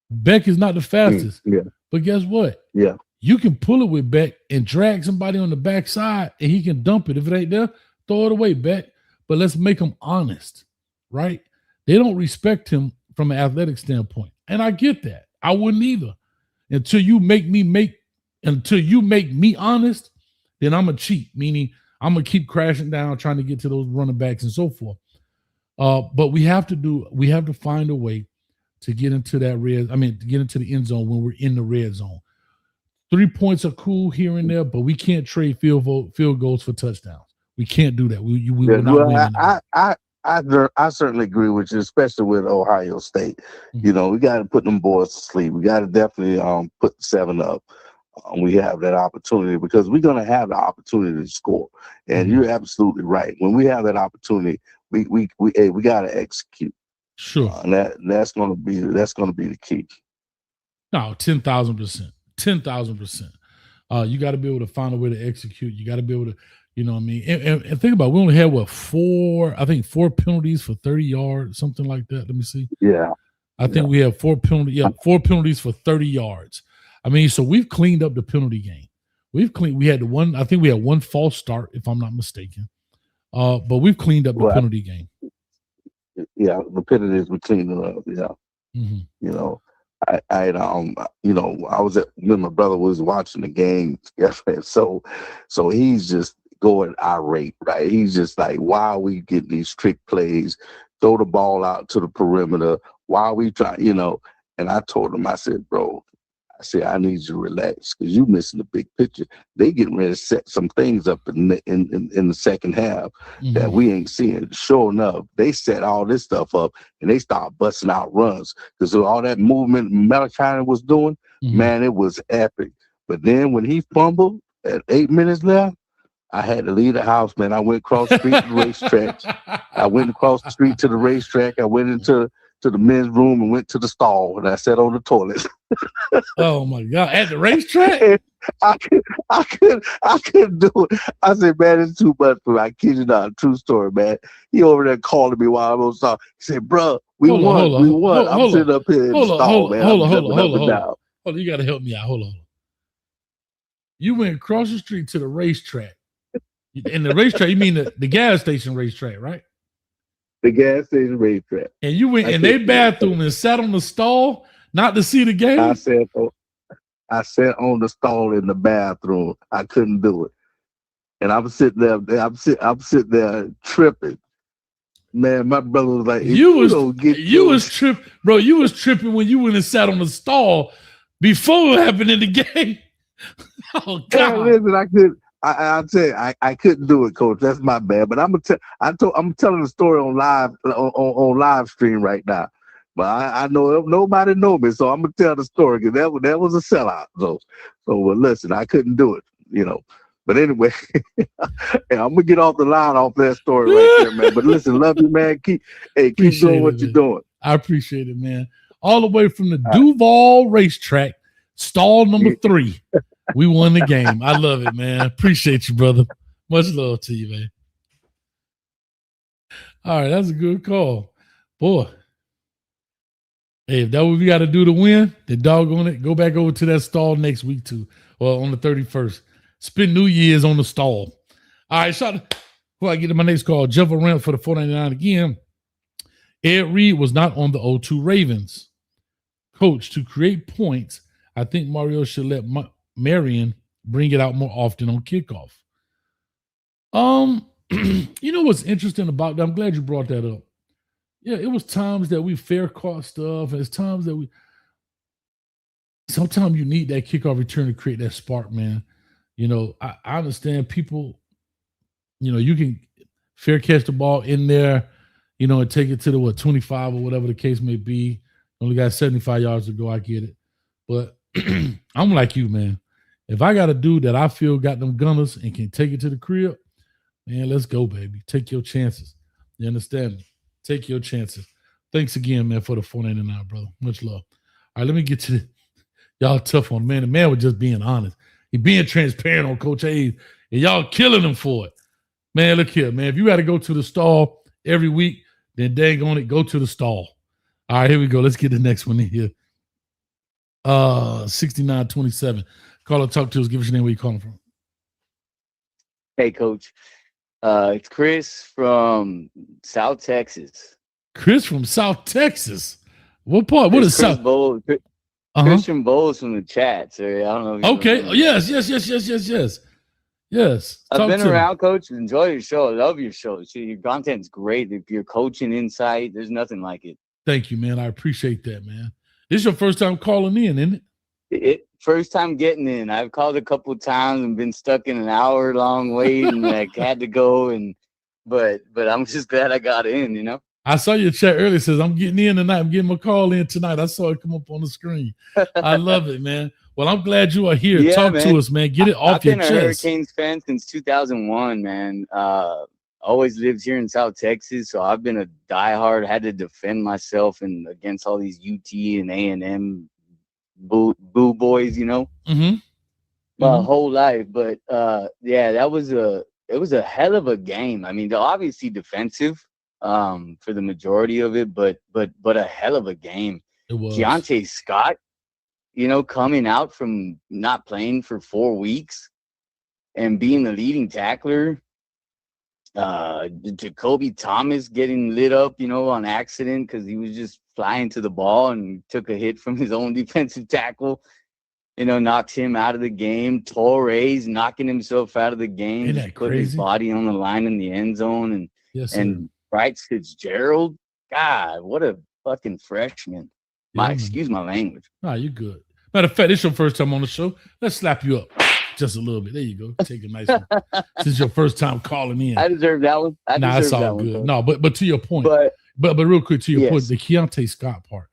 Beck is not the fastest. But guess what? Yeah. You can pull it with Beck and drag somebody on the backside and he can dump it. If it ain't there, throw it away, Beck. But let's make him honest, right? They don't respect him from an athletic standpoint. And I get that. I wouldn't either. Until you make me honest, then I'm a cheat, meaning I'm going to keep crashing down, trying to get to those running backs and so forth. But we have to find a way to get into to get into the end zone when we're in the red zone. 3 points are cool here and there, but we can't trade field goals for touchdowns. We can't do that. We will not win. I certainly agree with you, especially with Ohio State. Mm-hmm. You know, we got to put them boys to sleep. We got to definitely put 7 up. We have that opportunity because we're going to have the opportunity to score. And you're absolutely right. When we have that opportunity, we got to execute. Sure. And that's going to be the key. No, 10,000%. 10,000%. You got to be able to find a way to execute. You got to be able to, you know what I mean? And think about it, we only had 4 penalties for 30 yards, something like that. Let me see. Yeah. I think we have 4 penalties for 30 yards. I mean, so we've cleaned up the penalty game. We had one false start, if I'm not mistaken. But we've cleaned up the penalty game. Yeah, the penalties we cleaned it up. Yeah. Mm-hmm. You know, I was when my brother was watching the game yesterday, so he's just going irate, right? He's just like, why are we getting these trick plays? Throw the ball out to the perimeter. Why are we trying, And I told him, I said, bro, I said, I need you to relax because you missing the big picture. They getting ready to set some things up in the second half that we ain't seeing. Sure enough, they set all this stuff up and they start busting out runs because all that movement Malachi was doing, man, it was epic. But then when he fumbled at 8 minutes left, I had to leave the house, man. I went across the street to the racetrack. I went across the street to the racetrack. I went into the men's room and went to the stall, and I sat on the toilet. Oh my God! At the racetrack, I couldn't do it. I said, man, it's too much for me. I kid you not, true story, man. He over there calling me while I was talking. He said, bro, we won. I'm sitting up here in the stall, man. Hold on. You got to help me out. Hold on. You went across the street to the racetrack. In the racetrack, you mean the gas station racetrack, right? The gas station racetrack. And you went in their bathroom and sat on the stall, not to see the game? I sat on the stall in the bathroom. I couldn't do it. And I'm sitting there tripping. Man, my brother was like, you was tripping when you went and sat on the stall before it happened in the game. Oh God. Listen, I'll tell you, I couldn't do it, Coach. That's my bad. But I'm telling the story on live stream right now. But I know nobody know me, so I'm gonna tell the story because that was a sellout. So well, listen, I couldn't do it, you know. But anyway, I'm gonna get off the line off that story right there, man. But listen, love you, man. Keep doing what you're doing. I appreciate it, man. All the way from the Duval racetrack, stall number 3. We won the game. I love it, man. Appreciate you, brother. Much love to you, man. All right, that's a good call. Boy. Hey, if that's what we got to do to win, then doggone it, go back over to that stall next week too, or on the 31st. Spend New Year's on the stall. All right, before I get to my next call, Jeff Around for the $4.99 again. Ed Reed was not on the 0-2 Ravens. Coach, to create points, I think Mario should let Marion bring it out more often on kickoff. You know what's interesting about that? I'm glad you brought that up. Yeah, it was times that we fair caught stuff, and it's times that sometimes you need that kickoff return to create that spark, man. You know, I understand people, you know, you can fair catch the ball in there, you know, and take it to the 25 or whatever the case may be. Only got 75 yards to go, I get it. But I'm like you, man. If I got a dude that I feel got them gunners and can take it to the crib, man, let's go, baby. Take your chances. You understand me? Take your chances. Thanks again, man, for the $4.99, brother. Much love. All right, let me get to y'all tough on, man. The man was just being honest. He being transparent on Coach Hayes, and y'all killing him for it. Man, look here, man. If you got to go to the stall every week, then dang on it, go to the stall. All right, here we go. Let's get the next one in here. 6927. Caller, talk to us. Give us your name. Where you calling from? Hey, Coach. It's Chris from South Texas. Chris from South Texas. What part? What is South? Christian Bowles from the chat, sir. I don't know. If okay. Yes. I've been around, Coach. Enjoy your show. I love your show. Your content's great. If you're coaching insight, there's nothing like it. Thank you, man. I appreciate that, man. This is your first time calling in, isn't it? First time getting in. I've called a couple of times and been stuck in an hour-long wait and like had to go. But I'm just glad I got in, you know? I saw your chat earlier. It says, I'm getting in tonight. I'm getting my call in tonight. I saw it come up on the screen. I love it, man. Well, I'm glad you are here. Yeah, Talk man. to us, man. Get it off your chest. I've been a Hurricanes fan since 2001, man. Always lived here in South Texas, so I've been a diehard. Had to defend myself and against all these UT and A&M boo boys, you know, my whole life. But yeah, it was a hell of a game. I mean, they're obviously defensive for the majority of it, but a hell of a game. It was. Keontae Scott, you know, coming out from not playing for 4 weeks and being the leading tackler. Jacoby Thomas getting lit up, you know, on accident because he was just flying to the ball and took a hit from his own defensive tackle, you know, knocked him out of the game. Torres knocking himself out of the game, Isn't just that putting crazy? his body on the line in the end zone. And Bryce Fitzgerald, God, what a fucking freshman. Excuse my language. No, you're good. Matter of fact, it's your first time on the show. Let's slap you up just a little bit. There you go. Take a nice one. Since your first time calling in. I deserve that one. Nah, it's all good. One, no, but to your point. But real quick, to your point, the Keontae Scott part.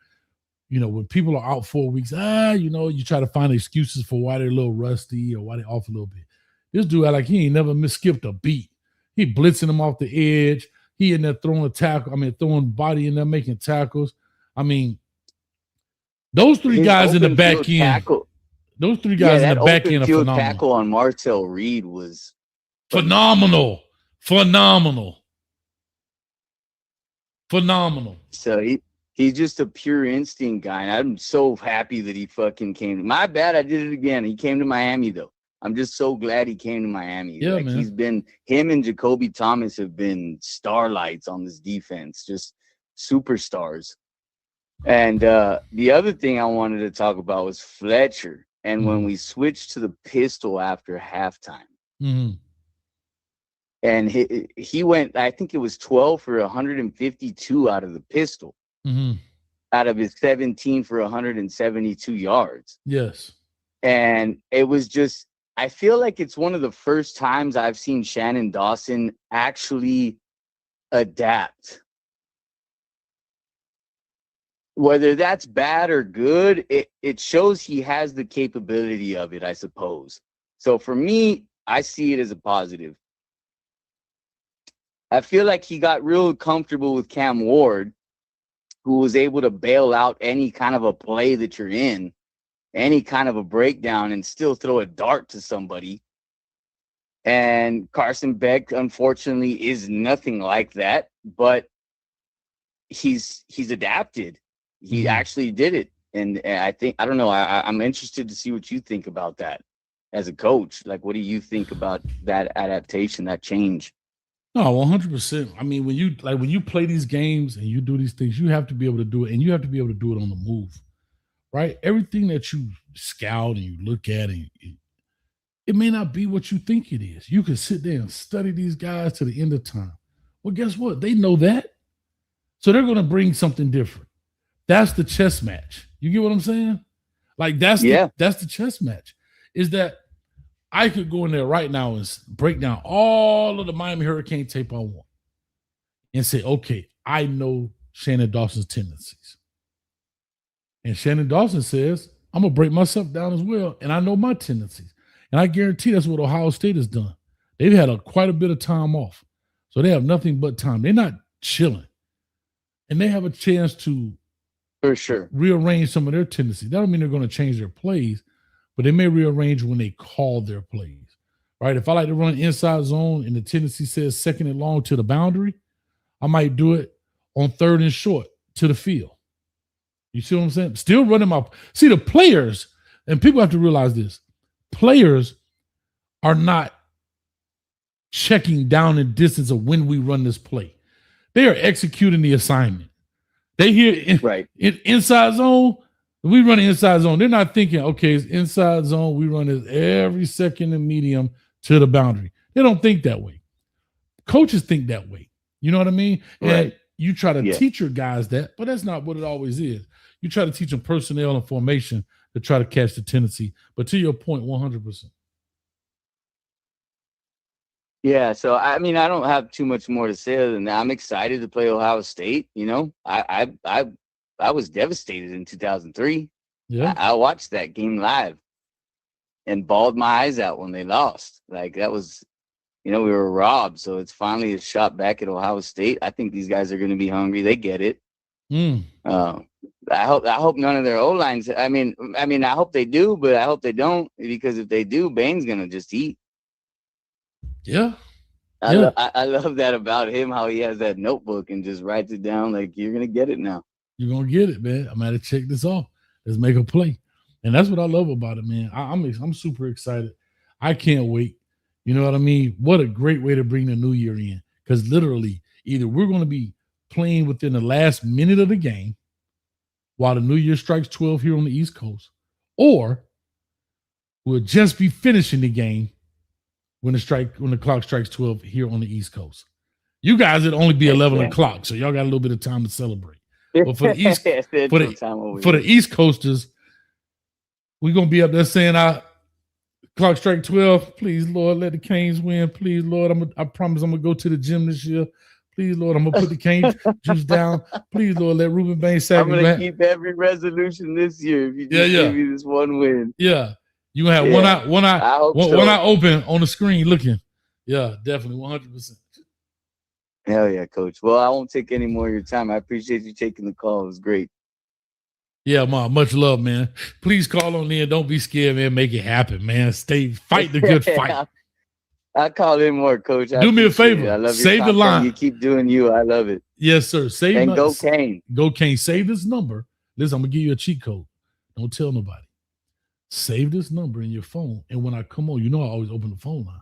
You know, when people are out 4 weeks, you try to find excuses for why they're a little rusty or why they're off a little bit. This dude, he ain't never skipped a beat. He blitzing them off the edge. He in there throwing throwing body in there, making tackles. I mean, those three guys in the back end. Those three guys in the back end are phenomenal. Tackle on Martell Reed was phenomenal. So he's just a pure instinct guy. And I'm so happy that he fucking came. My bad, I did it again. He came to Miami though. I'm just so glad he came to Miami. Yeah, man. Him and Jacoby Thomas have been starlights on this defense, just superstars. And the other thing I wanted to talk about was Fletcher. And when we switched to the pistol after halftime, and he went, I think it was 12 for 152 out of the pistol, out of his 17 for 172 yards. Yes. And it was just, I feel like it's one of the first times I've seen Shannon Dawson actually adapt. Whether that's bad or good, it shows he has the capability of it, I suppose. So for me, I see it as a positive. I feel like he got real comfortable with Cam Ward, who was able to bail out any kind of a play that you're in, any kind of a breakdown, and still throw a dart to somebody. And Carson Beck, unfortunately, is nothing like that, but he's adapted. He actually did it. And I think, I don't know, I'm interested to see what you think about that as a coach. Like, what do you think about that adaptation, that change? No, 100%. I mean, when you play these games and you do these things, you have to be able to do it, and you have to be able to do it on the move, right? Everything that you scout and you look at, and it may not be what you think it is. You can sit there and study these guys to the end of time. Well, guess what? They know that. So they're going to bring something different. That's the chess match. You get what I'm saying? Like that's the chess match. Is that I could go in there right now and break down all of the Miami Hurricane tape I want and say, okay, I know Shannon Dawson's tendencies. And Shannon Dawson says, I'm going to break myself down as well, and I know my tendencies. And I guarantee that's what Ohio State has done. They've had quite a bit of time off. So they have nothing but time. They're not chilling. And they have a chance to for sure rearrange some of their tendencies. That don't mean they're going to change their plays, but they may rearrange when they call their plays, right? If I like to run inside zone and the tendency says second and long to the boundary, I might do it on third and short to the field. You see what I'm saying? Still running the players, and people have to realize this, players are not checking down and distance of when we run this play. They are executing the assignment. They hear in inside zone, we run inside zone. They're not thinking, okay, it's inside zone. We run it every second and medium to the boundary. They don't think that way. Coaches think that way. You know what I mean? Right. And you try to teach your guys that, but that's not what it always is. You try to teach them personnel and formation to try to catch the tendency. But to your point, 100%. Yeah, so I mean, I don't have too much more to say other than that. I'm excited to play Ohio State. You know, I was devastated in 2003. Yeah, I watched that game live and bawled my eyes out when they lost. Like that was, we were robbed. So it's finally a shot back at Ohio State. I think these guys are going to be hungry. They get it. I hope none of their O-lines. I mean, I hope they do, but I hope they don't, because if they do, Bane's going to just eat. Yeah. I love that about him, how he has that notebook and just writes it down like, you're going to get it now. You're going to get it, man. I'm going to check this off. Let's make a play. And that's what I love about it, man. I'm super excited. I can't wait. You know what I mean? What a great way to bring the new year in. Because literally, either we're going to be playing within the last minute of the game while the new year strikes 12 here on the East Coast, or we'll just be finishing the game when the clock strikes 12 here on the East Coast. You guys, it'll only be 11 o'clock, so y'all got a little bit of time to celebrate. But for the East, for the East Coasters, We're gonna be up there saying our clock strike 12. Please, Lord, let the Canes win. Please, Lord, I promise I'm gonna go to the gym this year. Please, Lord, I'm gonna put the cane juice down. Please, Lord, let Ruben Bain sack I'm gonna keep every resolution this year if you just give me this one win. Yeah. You gonna have one eye open on the screen looking. Yeah, definitely 100%. Hell yeah, Coach. Well, I won't take any more of your time. I appreciate you taking the call. It was great. Yeah, Mom. Much love, man. Please call on in. Don't be scared, man. Make it happen, man. Fight the good fight. I call in more, Coach. Do me a favor. I love Save the line. You keep doing you. I love it. Yes, sir. Go Cane. Go Cane. Save this number. Listen, I'm gonna give you a cheat code. Don't tell nobody. Save this number in your phone, and when I come on, you know I always open the phone line.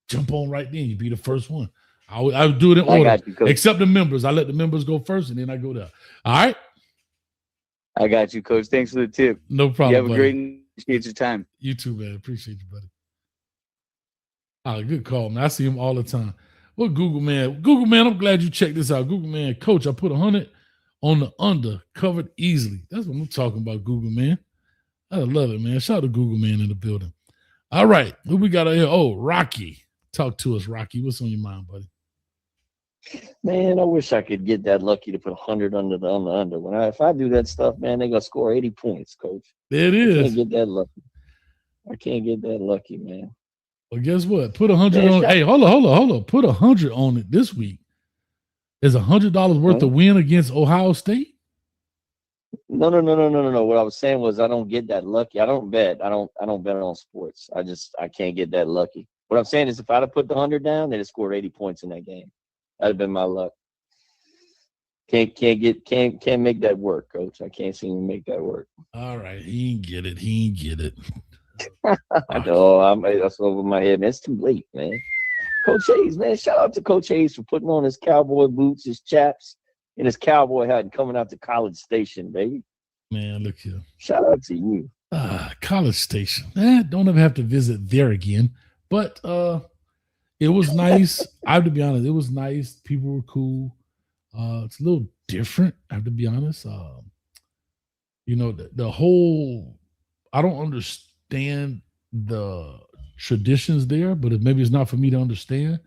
Jump on right then. You be the first one. I do it in order. Except the members. I let the members go first, and then I go there. All right. I got you, Coach. Thanks for the tip. No problem. You have a great appreciate your time. You too, man. Appreciate you, buddy. Good call, man. I see him all the time. Well, Google man, I'm glad you checked this out. Google man, Coach, I put 100 on the under, covered easily. That's what I'm talking about, Google man. I love it, man. Shout out to Google man in the building. All right, who we got here? Oh, Rocky. Talk to us, Rocky. What's on your mind, buddy? Man, I wish I could get that lucky to put 100 under the under. If I do that stuff, man, they're gonna score 80 points, Coach. There it is. I can't get that lucky. I can't get that lucky, man. Well, guess what? Put 100 on. Hey, hold on. Put 100 on it this week. Is $100 worth of win against Ohio State? No. What I was saying was I don't get that lucky. I don't bet. I don't bet on sports. I can't get that lucky. What I'm saying is if I'd have put the 100 down, they'd have scored 80 points in that game. That'd have been my luck. Can't make that work, Coach. I can't seem to make that work. All right. He ain't get it. I know. That's over my head, man. It's too late, man. Coach Hayes, man. Shout out to Coach Hayes for putting on his cowboy boots, his chaps, and his cowboy hat and coming out to College Station, baby. Man, look here. Shout out to you. College Station. Don't ever have to visit there again. But it was nice. I have to be honest. It was nice. People were cool. It's a little different. I have to be honest. The whole. I don't understand the traditions there, but maybe it's not for me to understand.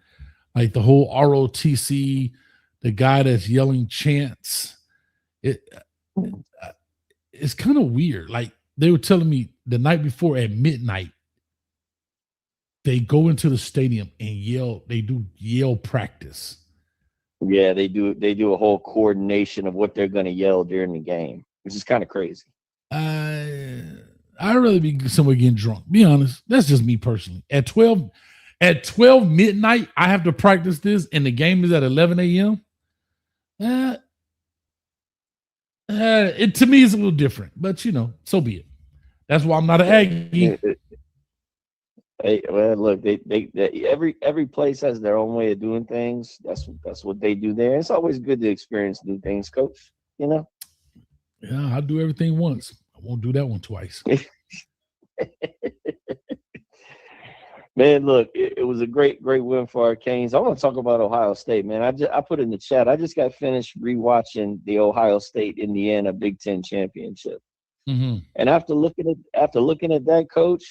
Like the whole ROTC, the guy that's yelling chants. It's kind of weird. Like they were telling me the night before at midnight. They go into the stadium and yell. They do yell practice. Yeah, they do a whole coordination of what they're going to yell during the game, which is kind of crazy. I'd rather be somewhere getting drunk. Be honest. That's just me personally. At 12 midnight, I have to practice this, and the game is at 11 a.m. It to me is a little different, but so be it. That's why I'm not an Aggie. Hey, well, look, they every place has their own way of doing things. That's what they do there. It's always good to experience new things, Coach. Yeah, I do everything once. I won't do that one twice. Man, look, it was a great win for our Canes. I want to talk about Ohio State, man. I put in the chat. I just got finished rewatching the Ohio State Indiana Big Ten championship, and after looking at that, Coach.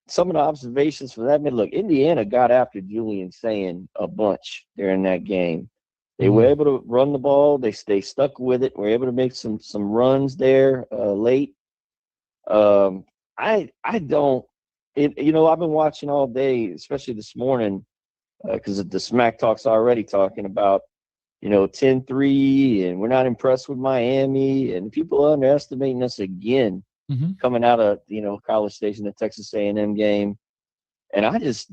Some of the observations for that, man, look, Indiana got after Julian saying a bunch during that game. They were able to run the ball. They stuck with it. Were able to make some runs there late. I've been watching all day, especially this morning, because the Smack Talk's already talking about, 10-3, and we're not impressed with Miami, and people are underestimating us again. Coming out of College Station, the Texas A&M game, and I just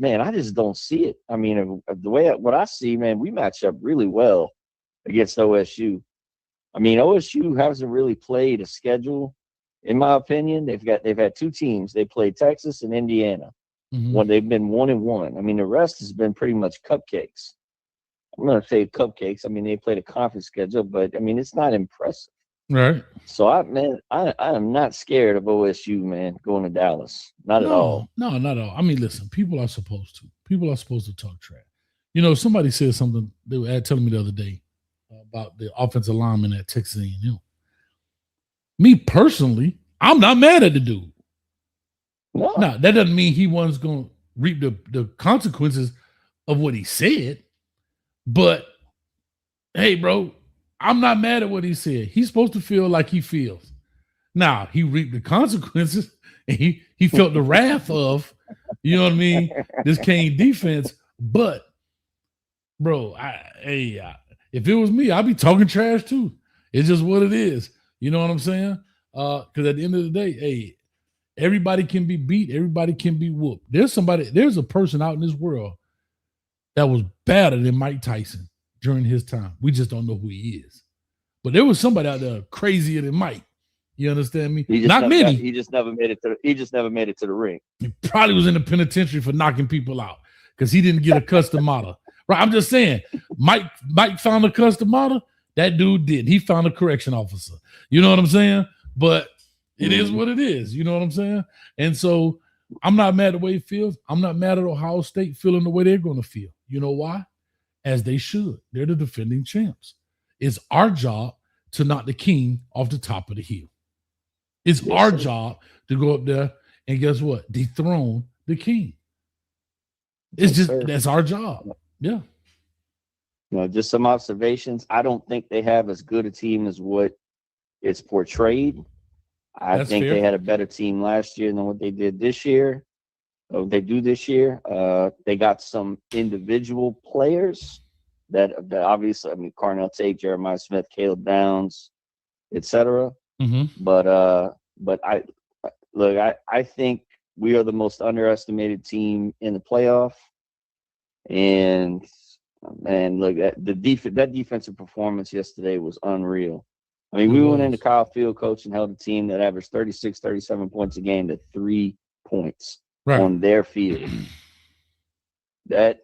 don't see it. I mean, what I see, man, we match up really well against OSU. I mean, OSU hasn't really played a schedule, in my opinion. They've had two teams. They played Texas and Indiana. They've been 1-1. I mean, the rest has been pretty much cupcakes. I'm gonna say cupcakes. I mean, they played a conference schedule, but I mean, it's not impressive. Right. So I am not scared of OSU, man, going to Dallas. Not at all. No, not at all. I mean, listen, people are supposed to talk trash. Somebody said something they were telling me the other day about the offensive lineman at Texas A&M. Me personally, I'm not mad at the dude. No. Now, that doesn't mean he wasn't going to reap the consequences of what he said. But, hey, bro, I'm not mad at what he said. He's supposed to feel like he feels. Now, he reaped the consequences, and he felt the wrath of, you know what I mean, this Kane defense. But, bro, if it was me, I'd be talking trash too. It's just what it is. You know what I'm saying? Because at the end of the day, hey, everybody can be beat. Everybody can be whooped. There's a person out in this world that was better than Mike Tyson during his time. We just don't know who he is. But there was somebody out there crazier than Mike. You understand me? Not many. He just never made it to the ring. He probably was in the penitentiary for knocking people out because he didn't get a custom model. Right? I'm just saying, Mike found a custom model. That dude did. He found a correction officer. You know what I'm saying? But it is what it is. You know what I'm saying? And so I'm not mad at the way it feels. I'm not mad at Ohio State feeling the way they're going to feel. You know why? As they should. They're the defending champs. It's our job to knock the king off the top of the hill. It's our job to go up there and guess what? Dethrone the king. It's that's our job. Yeah. Just some observations. I don't think they have as good a team as what it's portrayed. I think they had a better team last year than what they did this year. They do this year. They got some individual players that obviously, I mean, Carnell Tate, Jeremiah Smith, Caleb Downs, etc. Mm-hmm. But I think we are the most underestimated team in the playoff. And look, that defensive performance yesterday was unreal. I mean, we went into Kyle Field coach and held a team that averaged 36, 37 points a game to 3 points on their field. That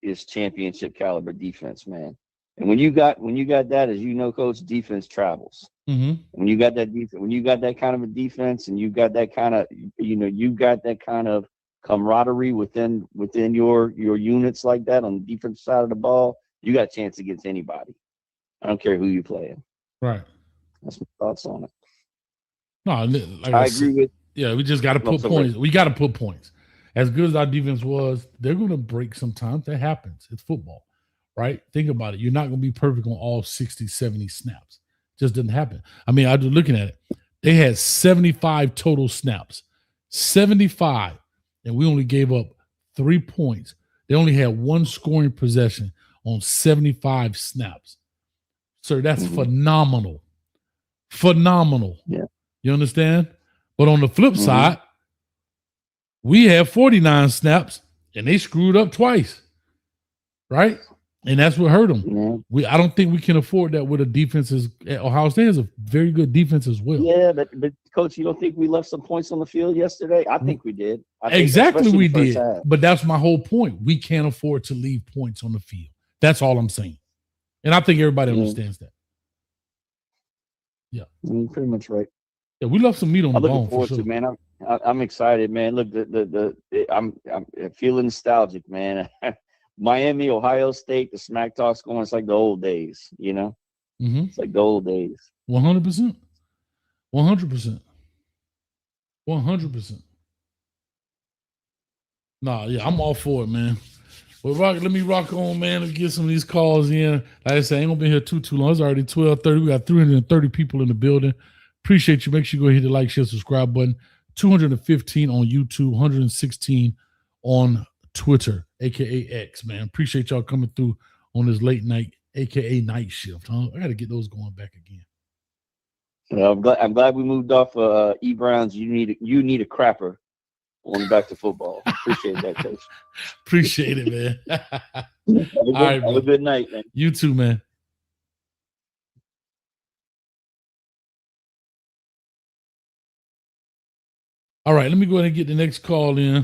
is championship caliber defense, man. And when you got that, as you know, coach, defense travels. Mm-hmm. When you got that defense, when you got that kind of a defense, and you got that kind of, you got that kind of camaraderie within your units like that on the defensive side of the ball, you got a chance against anybody. I don't care who you're playing. Right. That's my thoughts on it. No, like I agree with. Yeah, we just got to put points. We got to put points. As good as our defense was, they're going to break sometimes. That happens. It's football, right? Think about it. You're not going to be perfect on all 60, 70 snaps. Just didn't happen. I mean, I was looking at it. They had 75 total snaps. 75. And we only gave up 3 points. They only had 1 scoring possession on 75 snaps. Sir, that's phenomenal. Phenomenal. Yeah. You understand? But on the flip side, we had 49 snaps and they screwed up twice. Right? And that's what hurt them. Yeah. I don't think we can afford that with a defense. Ohio State has a very good defense as well. Yeah, but coach, you don't think we left some points on the field yesterday? I think we did. Exactly, we did. But that's my whole point. We can't afford to leave points on the field. That's all I'm saying. And I think everybody understands that. Yeah. Pretty much right. Yeah, we left some meat on the bone. I'm looking forward to it, man. I'm excited, man. Look, I'm feeling nostalgic, man. Miami, Ohio State, the smack talk's going. It's like the old days, you know. Mm-hmm. It's like the old days. 100%. 100%. 100%. Nah, yeah, I'm all for it, man. Well, let me rock on, man. Let's get some of these calls in. Like I said, I ain't gonna be here too long. It's already 12:30. We got 330 people in the building. Appreciate you. Make sure you go hit the like, share, subscribe button. 215 on YouTube, 116 on Twitter, aka X, man. Appreciate y'all coming through on this late night, aka night shift. Huh? I got to get those going back again. Well, I'm glad we moved off E. Brown's. You need a crapper on back to football. Appreciate that, coach. Appreciate it, man. Have a good night, man. You too, man. All right, let me go ahead and get the next call in.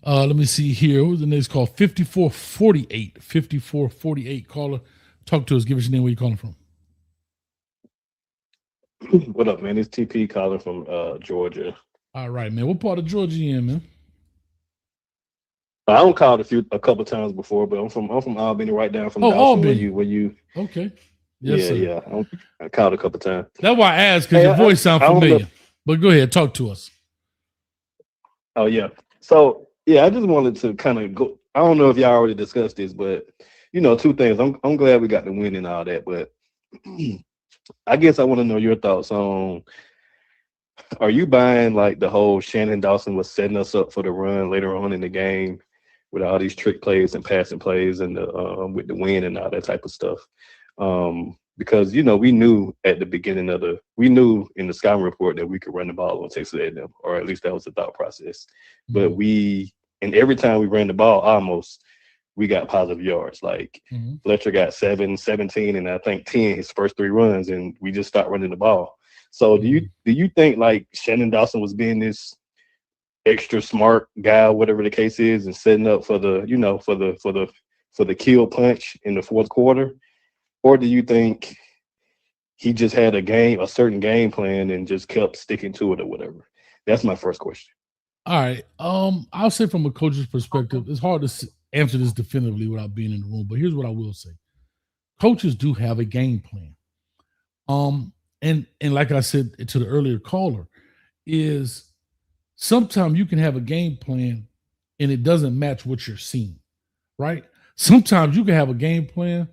Let me see here. What was the next call? 5448. 5448 caller. Talk to us. Give us your name. Where you calling from? What up, man? It's TP calling from Georgia. All right, man. What part of Georgia you in, man? I don't call it a couple times before, but I'm from Albany, right down from Dawson. Albany. Where you? Okay. Yes, sir. Yeah. I called a couple times. That's why I asked, because your voice sounds familiar. But go ahead, talk to us. Oh yeah. So yeah, I just wanted to kind of go. I don't know if y'all already discussed this, but two things. I'm glad we got the win and all that, but I guess I want to know your thoughts on. Are you buying like the whole Shannon Dawson was setting us up for the run later on in the game with all these trick plays and passing plays and with the win and all that type of stuff? Because we knew at the beginning we knew in the scouting report that we could run the ball on Texas A&M, or at least that was the thought process. But and every time we ran the ball, almost we got positive yards. Like Fletcher got 7, 17, and I think 10 his first 3 runs, and we just stopped running the ball. So do you think like Shannon Dawson was being this extra smart guy, whatever the case is, and setting up for the for the kill punch in the fourth quarter? Or do you think he just had a certain game plan and just kept sticking to it or whatever? That's my first question. All right. I'll say from a coach's perspective, it's hard to answer this definitively without being in the room, but here's what I will say. Coaches do have a game plan. And like I said to the earlier caller, is sometimes you can have a game plan and it doesn't match what you're seeing, right? Sometimes you can have a game plan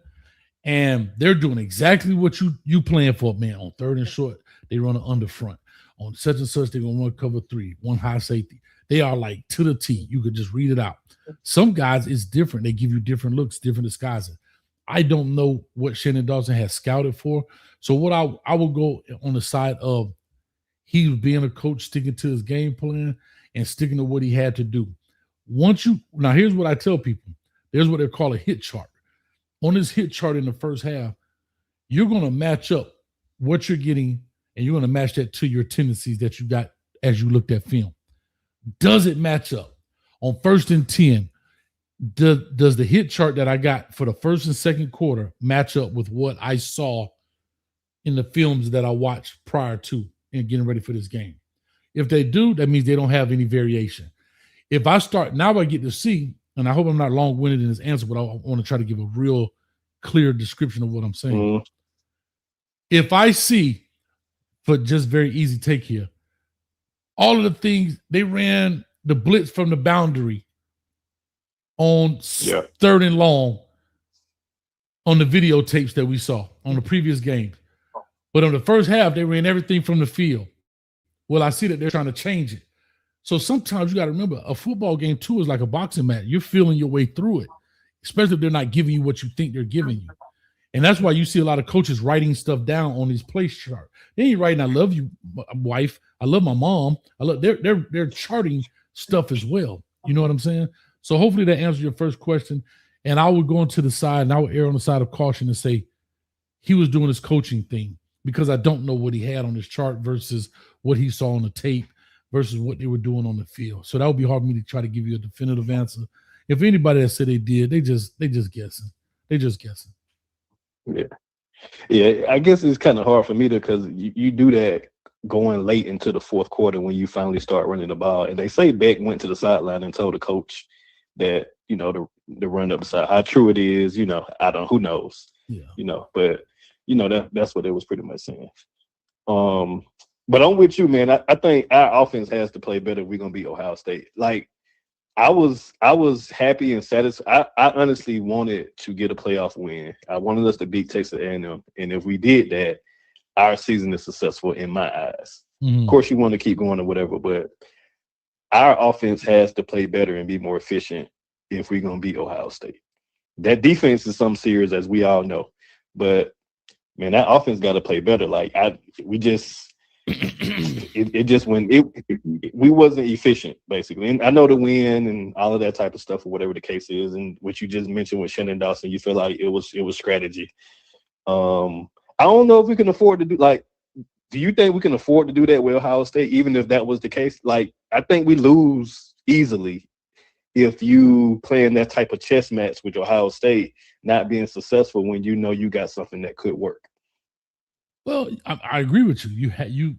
and they're doing exactly what you plan for, man. On third and short, they run an under front. On such and such, they're going to run cover 3, 1 high safety. They are like to the T. You could just read it out. Some guys, it's different. They give you different looks, different disguises. I don't know what Shannon Dawson has scouted for. So what I will go on the side of he was being a coach, sticking to his game plan and sticking to what he had to do. Now here's what I tell people. There's what they call a hit chart. On this hit chart in the first half, you're going to match up what you're getting, and you're going to match that to your tendencies that you got as you looked at film. Does it match up? On 1st and 10, does the hit chart that I got for the first and second quarter match up with what I saw in the films that I watched prior to and getting ready for this game? If they do, that means they don't have any variation. If I start, now I get to see, and I hope I'm not long-winded in this answer, but I want to try to give a real clear description of what I'm saying. If I see, for just very easy take here, all of the things, they ran the blitz from the boundary on 3rd and long on the videotapes that we saw on the previous games. But on the first half, they ran everything from the field. Well, I see that they're trying to change it. So sometimes you got to remember, a football game too is like a boxing match. You're feeling your way through it, especially if they're not giving you what you think they're giving you. And that's why you see a lot of coaches writing stuff down on these play chart. They ain't writing, "I love you, wife. I love my mom." They're charting stuff as well. You know what I'm saying? So hopefully that answers your first question. And I would go into the side, and I would err on the side of caution and say he was doing his coaching thing, because I don't know what he had on his chart versus what he saw on the tape versus what they were doing on the field. So that would be hard for me to try to give you a definitive answer. If anybody that said they did, they just guessing. They just guessing. Yeah. I guess it's kind of hard for me because you do that going late into the fourth quarter when you finally start running the ball. And they say Beck went to the sideline and told the coach that, the run up the side. How true it is, who knows? Yeah. But that's what it was pretty much saying. But I'm with you, man. I think our offense has to play better if we're gonna beat Ohio State. Like, I was happy and satisfied. I honestly wanted to get a playoff win. I wanted us to beat Texas A&M, and if we did that, our season is successful in my eyes. Of course, you want to keep going or whatever, but our offense has to play better and be more efficient if we're gonna beat Ohio State. That defense is something serious, as we all know, but man, that offense got to play better. Like we wasn't efficient, basically. And I know the win and all of that type of stuff or whatever the case is, and what you just mentioned with Shannon Dawson, you feel like it was strategy. I don't know if we can afford to do you think we can afford to do that with Ohio State, even if that was the case? Like, I think we lose easily if you playing that type of chess match with Ohio State, not being successful when you got something that could work. Well, I agree with you.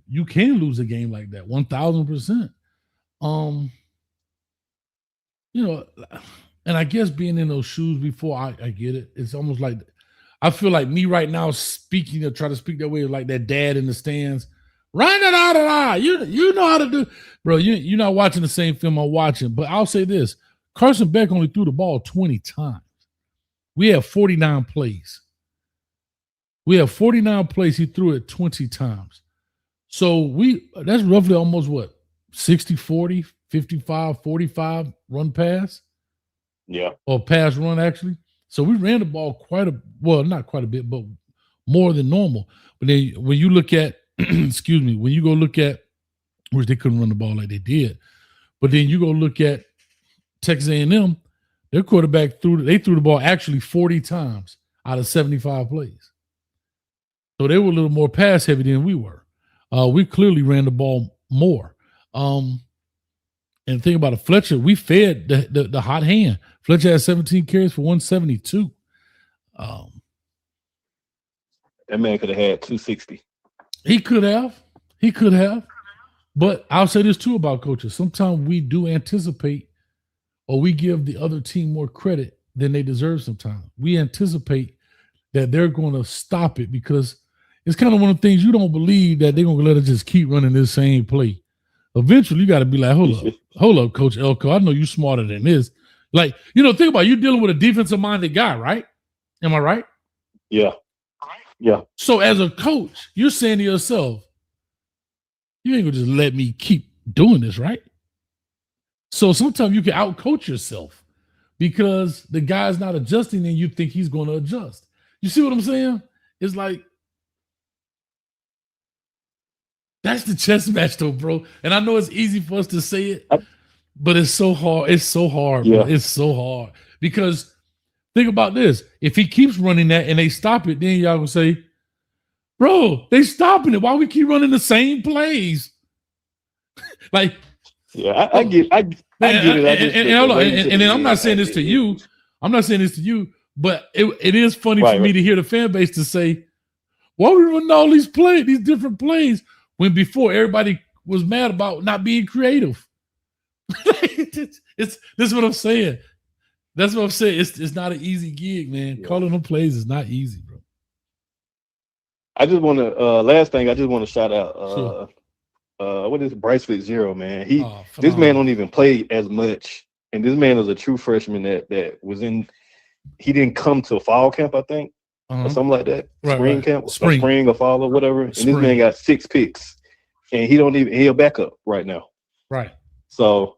You can lose a game like that, 1,000%. you know, and I guess being in those shoes before, I get it. It's almost like I feel like me right now speaking or try to speak that way, like that dad in the stands. Run it out of eye. You know how to do, bro. You're not watching the same film I'm watching. But I'll say this: Carson Beck only threw the ball 20 times. We have 49 plays. We have 49 plays. He threw it 20 times. So that's roughly almost what? 60, 40, 55, 45 run pass. Yeah. Or pass run, actually. So we ran the ball not quite a bit, but more than normal. But then when you look at, excuse me, when you go look at, which they couldn't run the ball like they did, but then you go look at Texas A&M, their quarterback threw the ball actually 40 times out of 75 plays. So they were a little more pass heavy than we were. We clearly ran the ball more. And the thing about it, Fletcher, we fed the hot hand. Fletcher had 17 carries for 172. That man could have had 260. He could have. But I'll say this too about coaches. Sometimes we do anticipate or we give the other team more credit than they deserve sometimes. We anticipate that they're going to stop it because it's kind of one of the things you don't believe that they're going to let us just keep running this same play. Eventually, you got to be like, hold up, Coach Elko. I know you're smarter than this. Like, think about it, you're dealing with a defensive-minded guy, right? Am I right? Yeah. Yeah. So as a coach, you're saying to yourself, you ain't going to just let me keep doing this, right? So sometimes you can out-coach yourself because the guy's not adjusting and you think he's going to adjust. You see what I'm saying? It's like, that's the chess match, though, bro. And I know it's easy for us to say it, but it's so hard. It's so hard, bro. It's so hard. Because think about this. If he keeps running that and they stop it, then y'all gonna say, bro, they stopping it. Why we keep running the same plays? Like, yeah, I get it. And then I'm not saying this to you. I'm not saying this to you, but it is funny for me to hear the fan base to say, why are we running all these different plays? When before everybody was mad about not being creative. This is what I'm saying. That's what I'm saying. It's not an easy gig, man. Yeah. Calling them plays is not easy, bro. I just want to last thing. I just want to shout out. What is Bryce Fitzgerald, man? This man don't even play as much, and this man is a true freshman that was in. He didn't come to fall camp, I think. Or something like that. Spring camp, spring or fall or whatever. And this man got 6 picks. And he'll back up right now. Right. So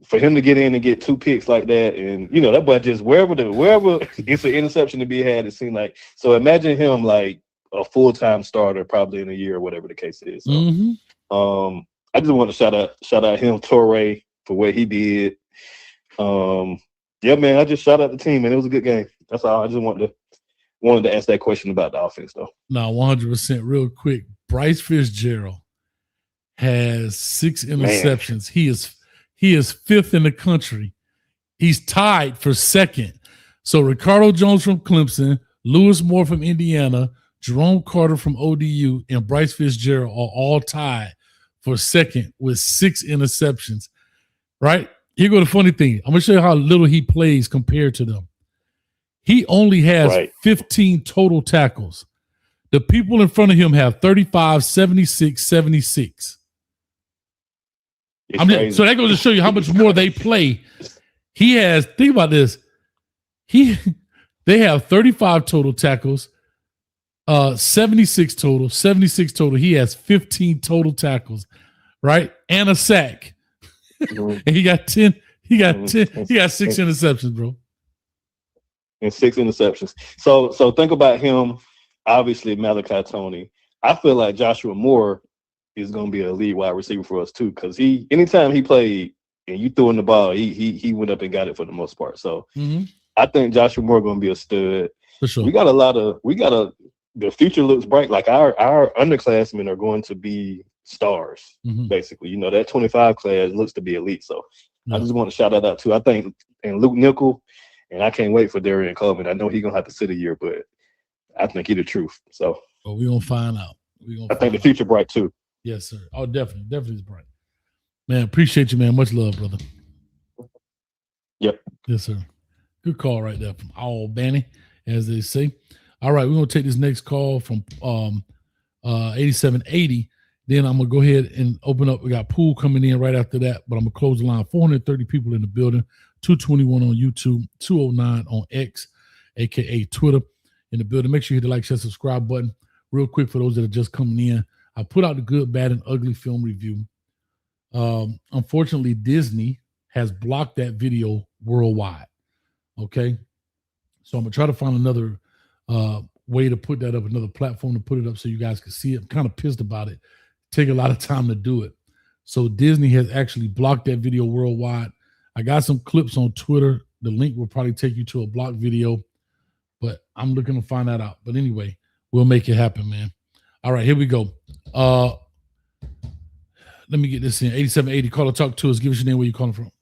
for him to get in and get 2 picks like that, and that boy just wherever it's an interception to be had, it seemed like. So imagine him like a full-time starter probably in a year or whatever the case is. So I just want to shout out him, Torrey, for what he did. Yeah, man, I just shout out the team, and it was a good game. That's all. I just wanted to ask that question about the offense, though. No, 100%. Real quick, Bryce Fitzgerald has 6 interceptions. Man. He is 5th in the country. He's tied for 2nd. So Ricardo Jones from Clemson, Lewis Moore from Indiana, Jerome Carter from ODU, and Bryce Fitzgerald are all tied for 2nd with 6 interceptions. Right? Here go the funny thing. I'm going to show you how little he plays compared to them. He only has 15 total tackles. The people in front of him have 35, 76, 76. So that goes to show you how much more they play. He has, think about this. They have 35 total tackles, 76 total. He has 15 total tackles, right? And a sack. And he got 10. He got 6 interceptions, bro. And 6 interceptions. So think about him. Obviously, Malachi Toney. I feel like Joshua Moore is going to be a lead wide receiver for us too, because anytime he played and you threw in the ball, he went up and got it for the most part. So I think Joshua Moore going to be a stud. For sure. The future looks bright. Like our underclassmen are going to be stars, basically. That 25 class looks to be elite. So I just want to shout that out too. I think, and Luke Nickel, and I can't wait for Darian Coleman. I know he's gonna have to sit a year, but I think he's the truth. So we're gonna find out. I think the future bright too. Yes, sir. Oh, definitely is bright. Man, appreciate you, man. Much love, brother. Yes, sir. Good call right there from Albany, as they say. All right, we're gonna take this next call from 8780. Then I'm gonna go ahead and open up. We got Pool coming in right after that, but I'm gonna close the line. 430 people in the building, 221 on YouTube, 209 on X, aka Twitter, in the building. Make sure you hit the like, share, subscribe button. Real quick for those that are just coming in, I put out the good, bad, and ugly film review. Unfortunately, Disney has blocked that video worldwide. Okay, so I'm gonna try to find another way to put that up, another platform to put it up so you guys can see it. I'm kind of pissed about it. Take a lot of time to do it. So Disney has actually blocked that video worldwide. I got some clips on Twitter. The link will probably take you to a blocked video, but I'm looking to find that out. But anyway, we'll make it happen, man. All right, here we go. Let me get this in. 8780, call or talk to us. Give us your name, where you calling from.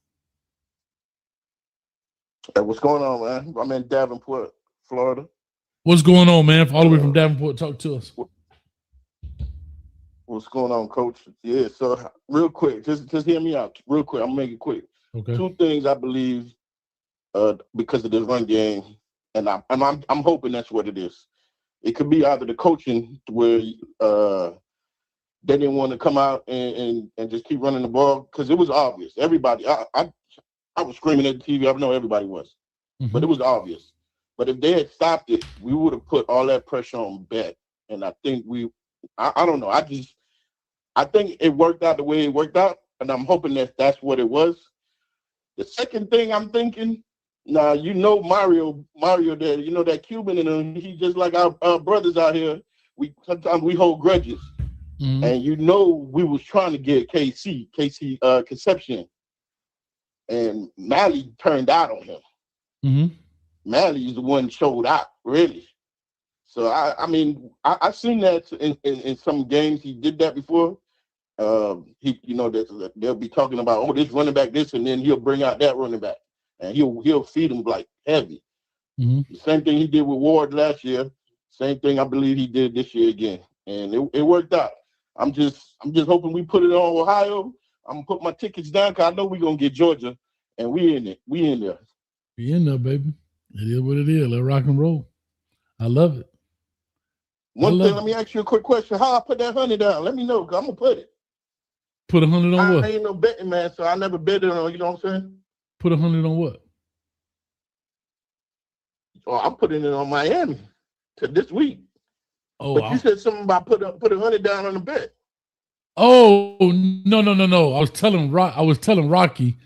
Hey, what's going on, man? I'm in Davenport, Florida. What's going on, man? All the way from Davenport, talk to us. What's going on, Coach? Yeah, so real quick, just hear me out. Real quick, I'm gonna make it quick. Okay. Two things I believe because of this run game, and I'm hoping that's what it is. It could be either the coaching where they didn't want to come out and just keep running the ball because it was obvious. Everybody, I was screaming at the TV. I know everybody was, but it was obvious. But if they had stopped it, we would have put all that pressure on Bet. And I think I don't know. I think it worked out the way it worked out, and I'm hoping that that's what it was. The second thing I'm thinking, now Mario there, that Cuban in him, he just like our brothers out here. Sometimes we hold grudges, and we was trying to get KC Conception. And Mally turned out on him. Mally is the one showed out, really. So I've seen that in some games. He did that before. They'll be talking about this running back, this, and then he'll bring out that running back, and he'll feed him like heavy. The same thing he did with Ward last year. Same thing I believe he did this year again, and it worked out. I'm just hoping we put it on Ohio. I'm gonna put my tickets down because I know we're gonna get Georgia, and we in it. We in there. We in there, baby. It is what it is. Let's rock and roll. I love it. Let me ask you a quick question. How I put that 100 down? Let me know, because I'm gonna put it. Put 100 on what? I ain't no betting man, so I never bet it on, you know what I'm saying? Put 100 on what? Oh, I'm putting it on Miami to this week. Oh, but you said something about put 100 down on the bet. Oh, no. I was telling Rocky.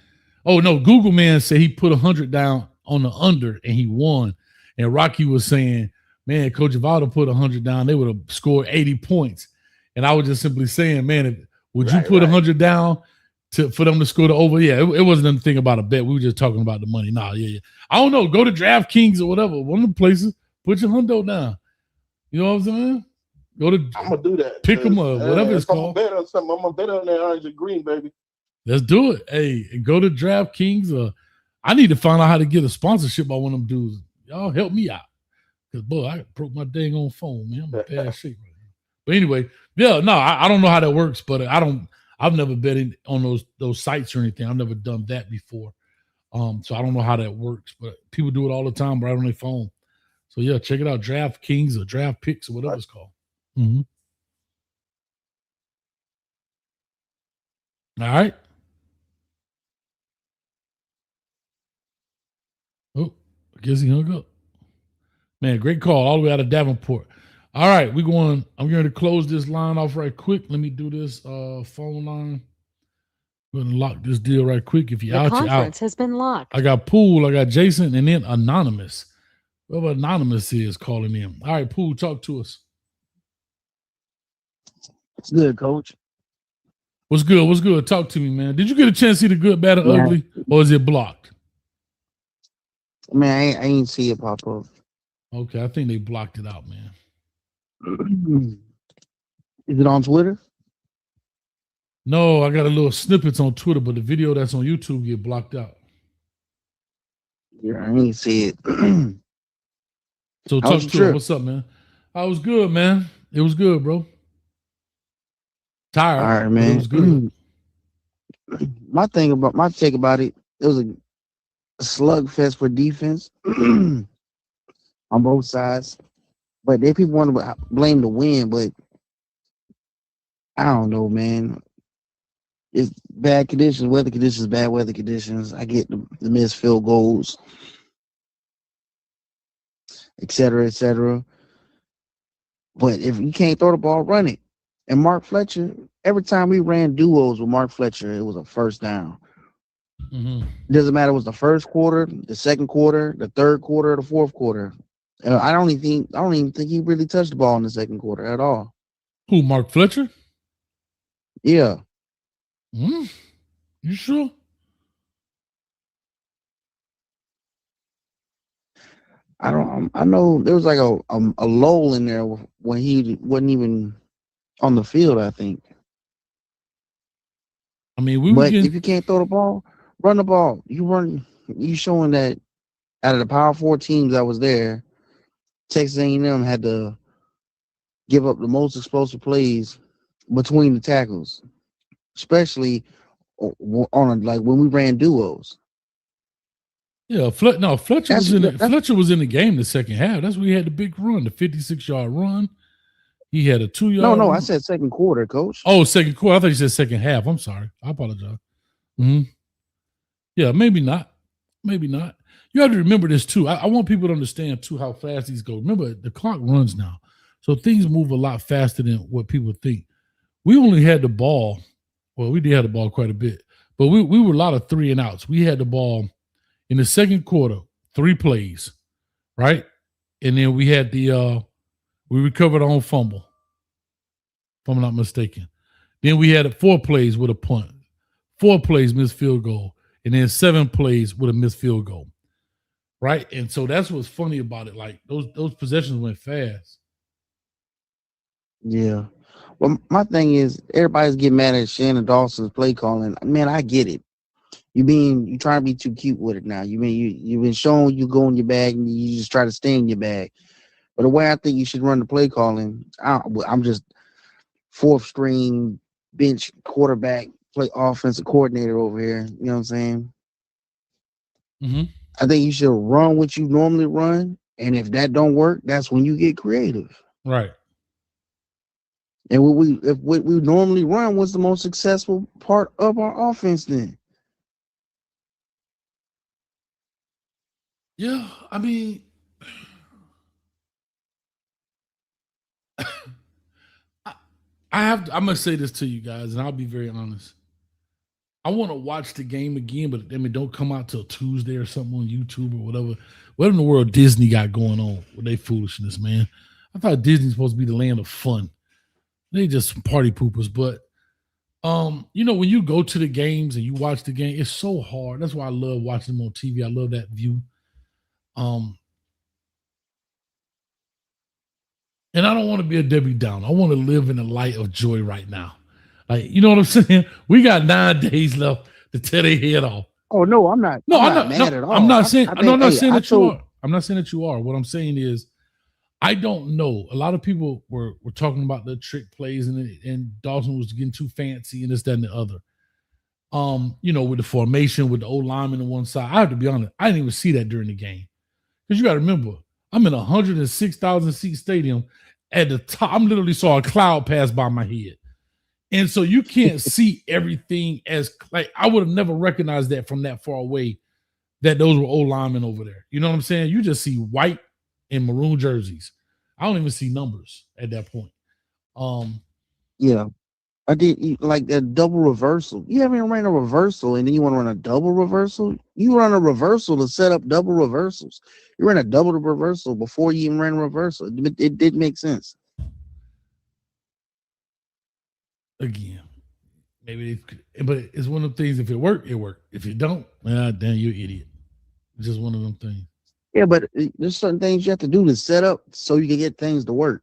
Oh no, Google man said he put 100 down on the under and he won. And Rocky was saying, man, Coach, if I would have put 100 down, they would have scored 80 points. And I was just simply saying, man, would you put 100 down for them to score the over? Yeah, it wasn't anything about a bet. We were just talking about the money. Nah, yeah. I don't know. Go to DraftKings or whatever. One of the places. Put your hundo down. You know what I'm saying? I'm gonna do that. Pick them up, whatever it's called. I'm gonna bet on something. I'm gonna bet on that orange and green, baby. Let's do it. Hey, go to DraftKings. I need to find out how to get a sponsorship by one of them dudes. Y'all help me out. Because, boy, I broke my dang on phone, man. I'm in bad shape right now. But anyway, yeah, no, I don't know how that works, but I've never betted on those sites or anything. I've never done that before. So I don't know how that works, but people do it all the time right on their phone. So yeah, check it out. DraftKings or Draft Picks or whatever it's called. All right. Oh, I guess he hung up. Man, great call all the way out of Davenport. All right, I'm going to close this line off right quick. Let me do this phone line. I'm going to lock this deal right quick. If you're out, you're out. The conference has been locked. I got Pool, I got Jason, and then Anonymous. Whoever Anonymous is calling in. All right, Pool, talk to us. It's good, Coach. What's good? What's good? Talk to me, man. Did you get a chance to see the good, bad, and ugly, or is it blocked? Man, I ain't see it pop up. Okay, I think they blocked it out, man. Is it on Twitter? No, I got a little snippets on Twitter, but the video that's on YouTube get blocked out. Yeah, I ain't see it. So talk to him. What's up, man? I was good, man. It was good, bro. Tired. All right, man. It was good. My take about it, slugfest for defense on both sides. But they people want to blame the win, but I don't know, man. It's bad conditions, weather conditions, bad weather conditions. I get the missed field goals, et cetera, et cetera. But if you can't throw the ball, run it. And Mark Fletcher, every time we ran duos with Mark Fletcher, it was a first down. Mm-hmm. It doesn't matter if it was the first quarter, the second quarter, the third quarter, or the fourth quarter. I don't even think he really touched the ball in the second quarter at all. Who, Mark Fletcher? Yeah. You sure? I know there was like a lull in there when he wasn't even on the field, I think. I mean, if you can't throw the ball, run the ball. You showing that out of the Power 4 teams that was there, Texas A&M had to give up the most explosive plays between the tackles, especially on like when we ran duos. Yeah, Fletcher was in the game the second half. That's where he had the big run, the 56-yard run. He had a 2-yard. No, I said second quarter, coach. Oh, second quarter. I thought you said second half. I'm sorry. I apologize. Mm-hmm. Yeah, maybe not. Maybe not. You have to remember this too. I want people to understand too how fast these go. Remember, the clock runs now, so things move a lot faster than what people think. We only had the ball. Well, we did have the ball quite a bit, but we were a lot of 3 and outs. We had the ball in the second quarter, 3 plays, right? And then we had we recovered on fumble, if I'm not mistaken. Then we had 4 plays with a punt, 4 plays missed field goal, and then 7 plays with a missed field goal, right? And so that's what's funny about it. Like those possessions went fast. Yeah. Well, my thing is everybody's getting mad at Shannon Dawson's play calling. Man, I get it. You trying to be too cute with it now. You've been shown you go in your bag and you just try to stay in your bag. But the way I think you should run the play calling, I'm just 4th string bench quarterback, play offensive coordinator over here. You know what I'm saying? Mm-hmm. I think you should run what you normally run, and if that don't work, that's when you get creative. Right. And what we normally run was the most successful part of our offense then. Yeah, I mean, I'm gonna say this to you guys, and I'll be very honest. I want to watch the game again, but I mean, don't come out till Tuesday or something on YouTube or whatever. What in the world Disney got going on with their foolishness, man? I thought Disney's supposed to be the land of fun. They just some party poopers, but when you go to the games and you watch the game, it's so hard. That's why I love watching them on TV. I love that view. And I don't want to be a Debbie Downer. I want to live in the light of joy right now. Like, you know what I'm saying? We got 9 days left to tear their head off. Oh no, I'm not. No, I'm not mad at all. I'm not saying. I'm not saying that you are. I'm not saying that you are. What I'm saying is, I don't know. A lot of people were talking about the trick plays and Dawson was getting too fancy and this, that, and the other. With the formation, with the old lineman on one side. I have to be honest, I didn't even see that during the game. Because you got to remember, I'm in a 106,000 seat stadium. At the top, I literally saw a cloud pass by my head. And so you can't see everything as like I would have never recognized that from that far away that those were old linemen over there. You know what I'm saying? You just see white and maroon jerseys. I don't even see numbers at that point. Yeah. I did like that double reversal. You haven't ran a reversal and then you want to run a double reversal? You run a reversal to set up double reversals. You ran a double reversal before you even ran a reversal. It did make sense. Again, but it's one of the things. If it worked, it worked. If it don't, damn, you're an idiot. It's just one of them things. Yeah, but there's certain things you have to do to set up so you can get things to work.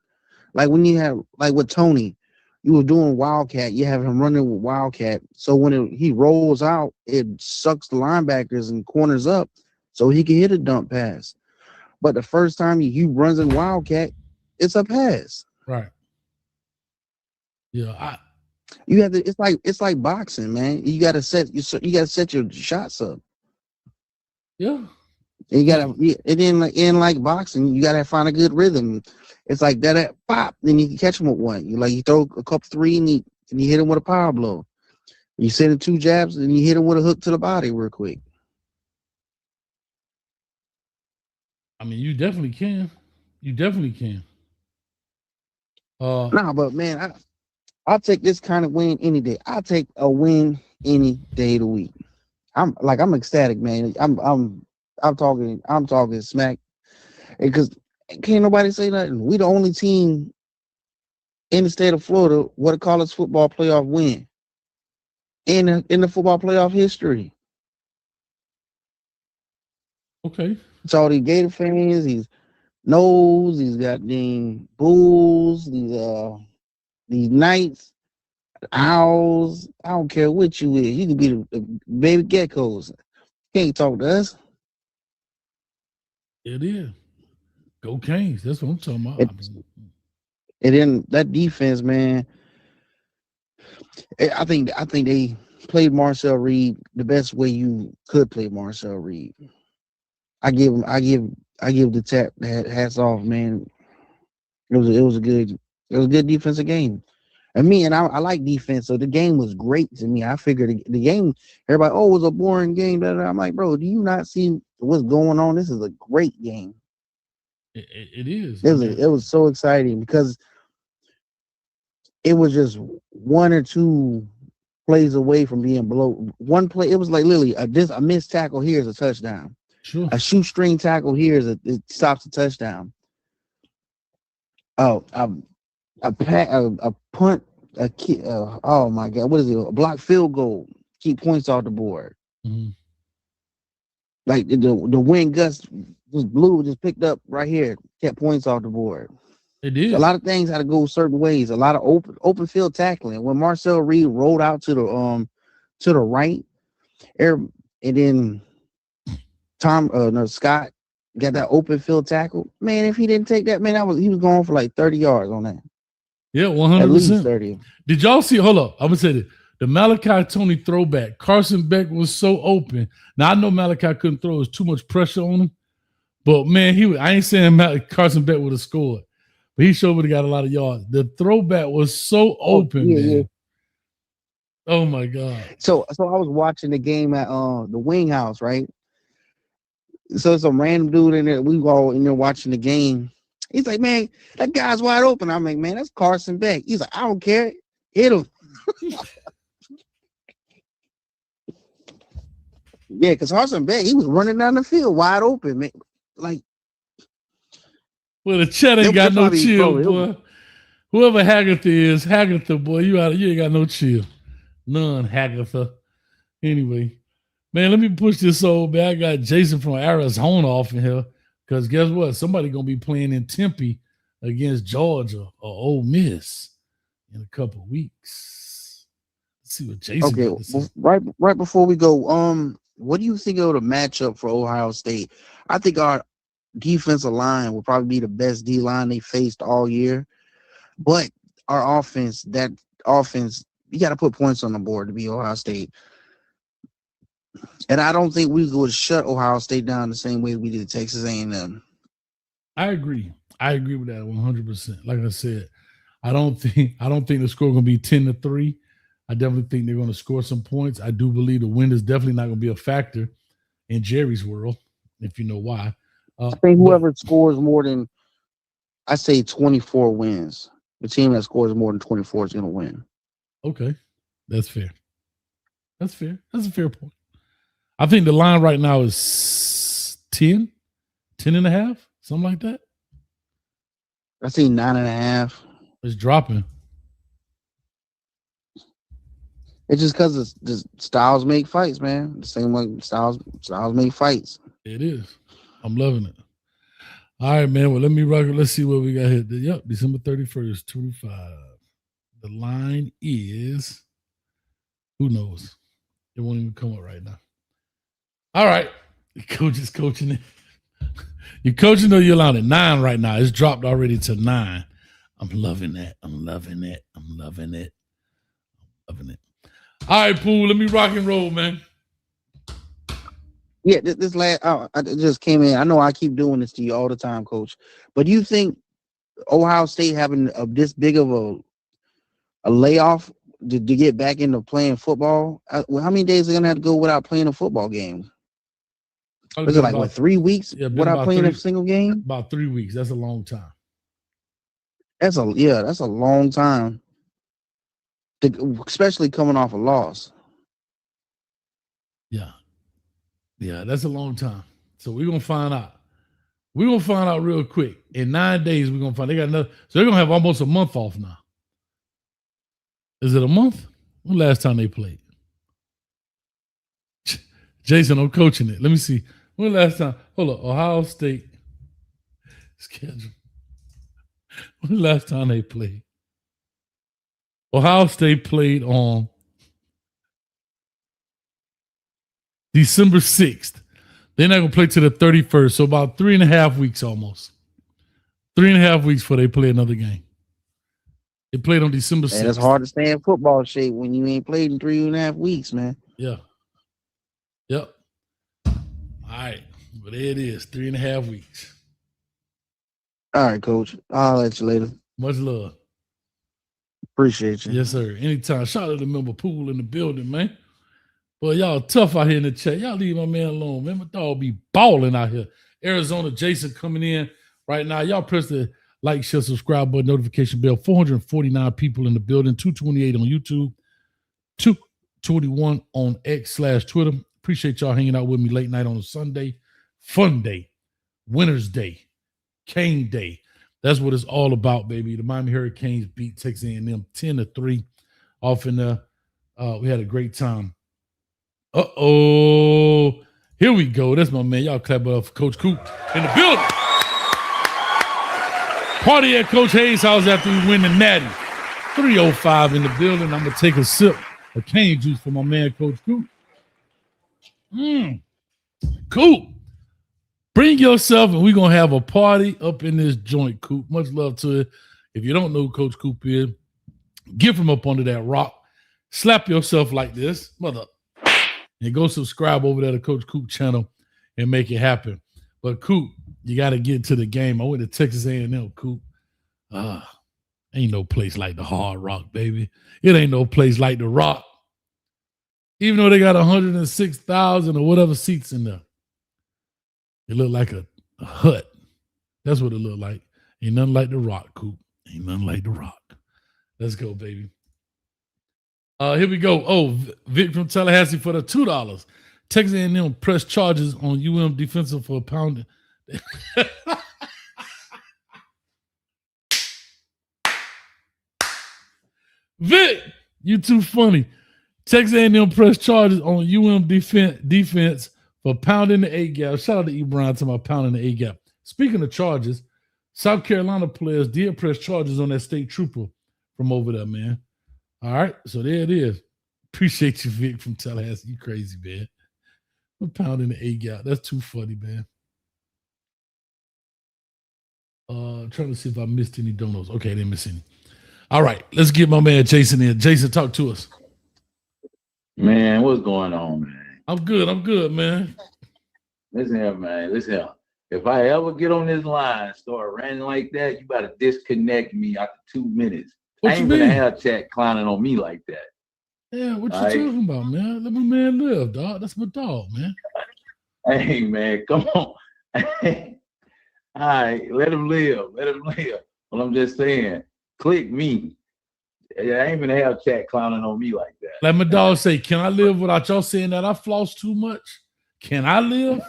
Like when you have, like with Tony, you were doing Wildcat. You have him running with Wildcat. So when he rolls out, it sucks the linebackers and corners up so he can hit a dump pass. But the first time he runs in Wildcat, it's a pass. Right. Yeah. You have to. It's like boxing, man. You got to set your shots up. Yeah. You gotta it in like boxing. You gotta find a good rhythm. It's like that pop, then you can catch him with one. You throw a couple three and you hit him with a power blow. You send him 2 jabs and you hit him with a hook to the body real quick. I mean, you definitely can. You definitely can. Nah, but man, I'll take this kind of win any day. I'll take a win any day of the week. I'm ecstatic, man. I'm talking smack because can't nobody say nothing. We the only team in the state of Florida what a college football playoff win in the football playoff history. Okay. It's all these Gator fans, these Noles, these goddamn Bulls, these Knights, Owls. I don't care what you is. You can be the baby geckos. Can't talk to us. It is. Go Canes. That's what I'm talking about. And then that defense, man. I think they played Marcel Reed the best way you could play Marcel Reed. I give the tap hats off, man. It was a good defensive game. And I like defense, so the game was great to me. I figured the game, everybody, it was a boring game. Blah, blah. I'm like, bro, do you not see what's going on? This is a great game. It is. It was so exciting because it was just 1 or 2 plays away from being below. One play, it was like literally a missed tackle here is a touchdown. Sure. A shoestring tackle here it stops a touchdown. Oh, a punt, oh my God, what is it? A blocked field goal, keep points off the board. Mm-hmm. Like the wind gust just picked up right here, kept points off the board. It did. So a lot of things had to go certain ways. A lot of open field tackling. When Marcel Reed rolled out to the right, and then Scott got that open field tackle. Man, if he didn't take that, man, he was going for like 30 yards on that. Yeah, 100%. At least 30. Did y'all see? Hold up, I'm gonna say this. The Malachi Tony throwback. Carson Beck was so open. Now I know Malachi couldn't throw. It was too much pressure on him. But man, I ain't saying Carson Beck would have scored, but he sure would have got a lot of yards. The throwback was so open, man. Yeah. Oh my God. So I was watching the game at the Wing House, right? So some random dude in there. We were all in there watching the game. He's like, man, that guy's wide open. I'm like, man, that's Carson Beck. He's like, I don't care. Hit him. Yeah, because Carson Beck, he was running down the field wide open, man. Like, well, the Chet ain't got no chill, boy. Whoever Hagatha, boy, you ain't got no chill. None, Hagatha. Anyway, man, let me push this over, man. I got Jason from Arizona off in here. Because guess what? Somebody going to be playing in Tempe against Georgia or Ole Miss in a couple of weeks. Let's see what Jason got to say. Right before we go, what do you think of the matchup for Ohio State? I think our defensive line will probably be the best D line they faced all year. But our offense, you got to put points on the board to beat Ohio State. And I don't think we would shut Ohio State down the same way we did Texas A&M. I agree with that 100%. Like I said, I don't think the score going to be 10-3. I definitely think they're going to score some points. I do believe the wind is definitely not going to be a factor in Jerry's world, if you know why. I think whoever scores more than, I say 24 wins. The team that scores more than 24 is going to win. Okay. That's fair. That's a fair point. I think the line right now is 10 and a half, something like that. I see 9.5. It's dropping. It's just because the styles make fights, man. The same way styles make fights. It is. I'm loving it. All right, man. Well, let me rock it. Let's see what we got here. Yep, December 31st, 25. The line is, who knows? It won't even come up right now. All right. The coach is coaching it. You're coaching or you're allowed at 9 right now. It's dropped already to 9. I'm loving that. I'm loving it. All right, Pool. Let me rock and roll, man. Yeah, this last I just came in. I know I keep doing this to you all the time, Coach. But do you think Ohio State having this big of a layoff to get back into playing football? How many days are gonna have to go without playing a football game? Was it like what 3 weeks without playing a single game? About 3 weeks. That's a long time. That's a long time. Especially coming off a loss. Yeah, that's a long time. So we're gonna find out. We're gonna find out real quick. In 9 days, we're gonna find they got another. So they're gonna have almost a month off now. Is it a month? When last time they played? Jason, I'm coaching it. Let me see. When last time? Hold on. Ohio State schedule. When last time they played? Ohio State played on December 6th. They're not going to play till the 31st, so about 3.5 weeks almost. 3.5 weeks before they play another game. They played on December 6th. Man, it's hard to stay in football shape when you ain't played in 3.5 weeks, man. Yeah. Yep. All right. But there it is, 3.5 weeks. All right, Coach. I'll let you later. Much love. Appreciate you. Yes, sir. Anytime. Shout out to member Pool in the building, man. Well, y'all tough out here in the chat. Y'all leave my man alone, man. My dog be balling out here. Arizona Jason coming in right now. Y'all press the like, share, subscribe button, notification bell. 449 people in the building. 228 on YouTube. 221 on X/Twitter. Appreciate y'all hanging out with me late night on a Sunday. Fun day. Winner's Day. Cane Day. That's what it's all about, baby. The Miami Hurricanes beat Texas A&M 10-3 off in there. We had a great time. Uh-oh. Here we go. That's my man. Y'all clap it up for Coach Coop in the building. Party at Coach Hayes' house after we win the Natty. 305 in the building. I'm going to take a sip of cane juice for my man, Coach Coop. Coop. Bring yourself, and we're going to have a party up in this joint, Coop. Much love to it. If you don't know who Coach Coop is, get from up under that rock. Slap yourself like this. Mother. And go subscribe over there to Coach Coop channel and make it happen. But Coop, you got to get to the game. I went to Texas A&M, Coop. Ain't no place like the Hard Rock, baby. It ain't no place like the Rock. Even though they got 106,000 or whatever seats in there. It looked like a hut. That's what it looked like. Ain't nothing like the Rock, Coop. Ain't nothing like the Rock. Let's go, baby. Here we go. Oh, Vic from Tallahassee for the $2. Texas A&M press charges on UM defensive for pounding. Vic, you too funny. Texas A&M press charges on UM defense for pounding the A-gap. Shout out to Ebron to my pounding the A-gap. Speaking of charges, South Carolina players did press charges on that state trooper from over there, man. All right, so there it is. Appreciate you, Vic from Tallahassee. You crazy, man. I'm pounding the A-gap. That's too funny, man. Trying to see if I missed any donos. Okay, I didn't miss any. All right, let's get my man Jason in. Jason, talk to us. Man, what's going on, man? I'm good, man. Listen here, man. Listen here. If I ever get on this line and start ranting like that, you better disconnect me after 2 minutes. What I ain't you gonna mean? have chat clowning on me like that. Yeah, what you All right? talking about, man? Let my man live, dog. That's my dog, man. Hey, man, come on. All right, let him live. Let him live. But I'm just saying, click me. I ain't gonna have chat clowning on me like that. Like my dog say, can I live without y'all saying that I floss too much? Can I live?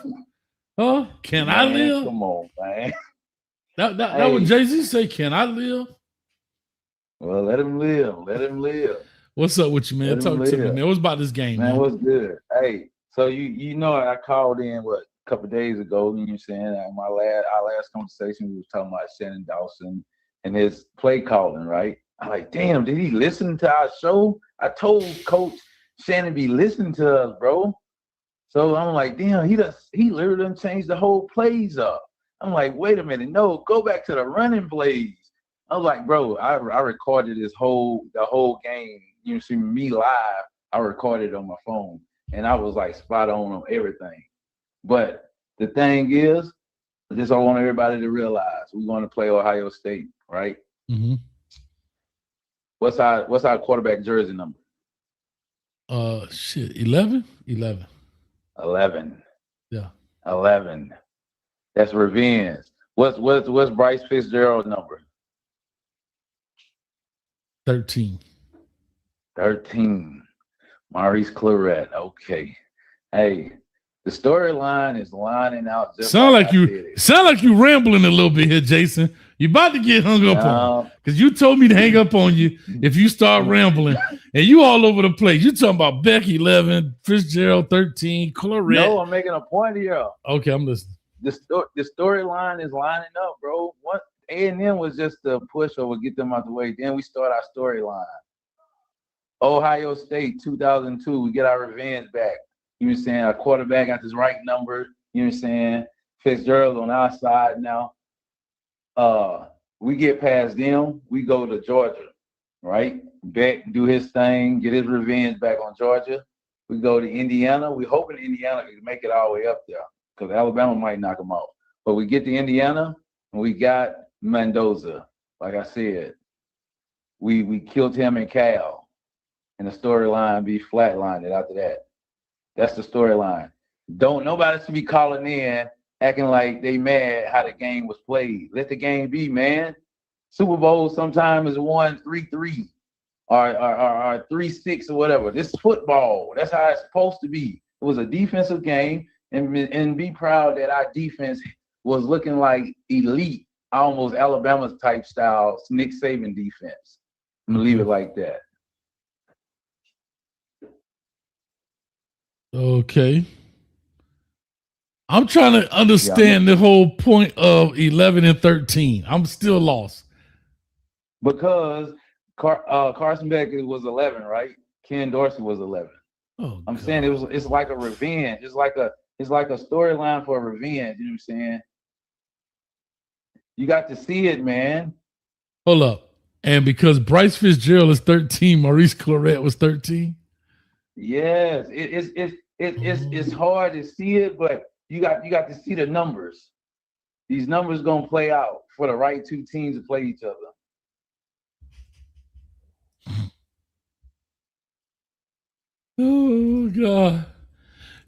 Huh? Can I Man, live? Come on, man. That Hey. what Jay-Z say, can I live? Well, let him live. Let him live. What's up with you, man? Let him Talk to me, live. man. What's about this game, Man, man? what's good? Hey, so you know I called in a couple days ago, you know what I'm saying? Our last conversation we was talking about Shannon Dawson and his play calling, right? I'm like, damn, did he listen to our show? I told Coach Shannon be listening to us, bro. So I'm like, damn, he literally done changed the whole plays up. I'm like, wait a minute, no, go back to the running plays. I was like, bro, I recorded the whole game. You see me live. I recorded it on my phone, and I was like spot on everything. But the thing is, this I want everybody to realize: we're going to play Ohio State, right? Mm-hmm. What's our quarterback jersey number? 11? 11. 11. Yeah. 11. That's revenge. What's Bryce Fitzgerald's number? 13. 13. Maurice Claret. Okay. Hey, the storyline is lining out just Sound like you rambling a little bit here, Jason. You about to get hung up on because you told me to hang up on you if you start rambling, and you all over the place. You talking about Beck 11, Fitzgerald 13, Claret. No, I'm making a point here. Okay, I'm listening. The storyline is lining up, bro. What A&M was just a pushover, get them out the way. Then we start our storyline. Ohio State 2002, we get our revenge back. You know what I'm saying? Our quarterback got his right number. You know what I'm saying? Fitzgerald on our side now. We get past them. We go to Georgia, right? Beck do his thing, get his revenge back on Georgia. We go to Indiana. We hoping Indiana can make it all the way up there because Alabama might knock them out. But we get to Indiana and we got Mendoza. Like I said, we killed him and Cal, and the storyline be flatlined after that. That's the storyline. Don't nobody should be calling in acting like they mad how the game was played. Let the game be, man. Super Bowl sometimes is 1-3-3 or 3-6 or whatever. This is football. That's how it's supposed to be. It was a defensive game, and be proud that our defense was looking like elite, almost Alabama's type style, Nick Saban defense. I'm gonna leave it like that. Okay. I'm trying to understand the whole point of 11 and 13. I'm still lost. Because Carson Beck was 11, right? Ken Dorsey was 11. Oh, I'm saying it's like a revenge. It's like a storyline for a revenge. You know what I'm saying? You got to see it, man. Hold up. And because Bryce Fitzgerald is 13, Maurice Claret was 13? Yes. It's hard to see it, but you got to see the numbers. These numbers gonna play out for the right two teams to play each other. Oh God.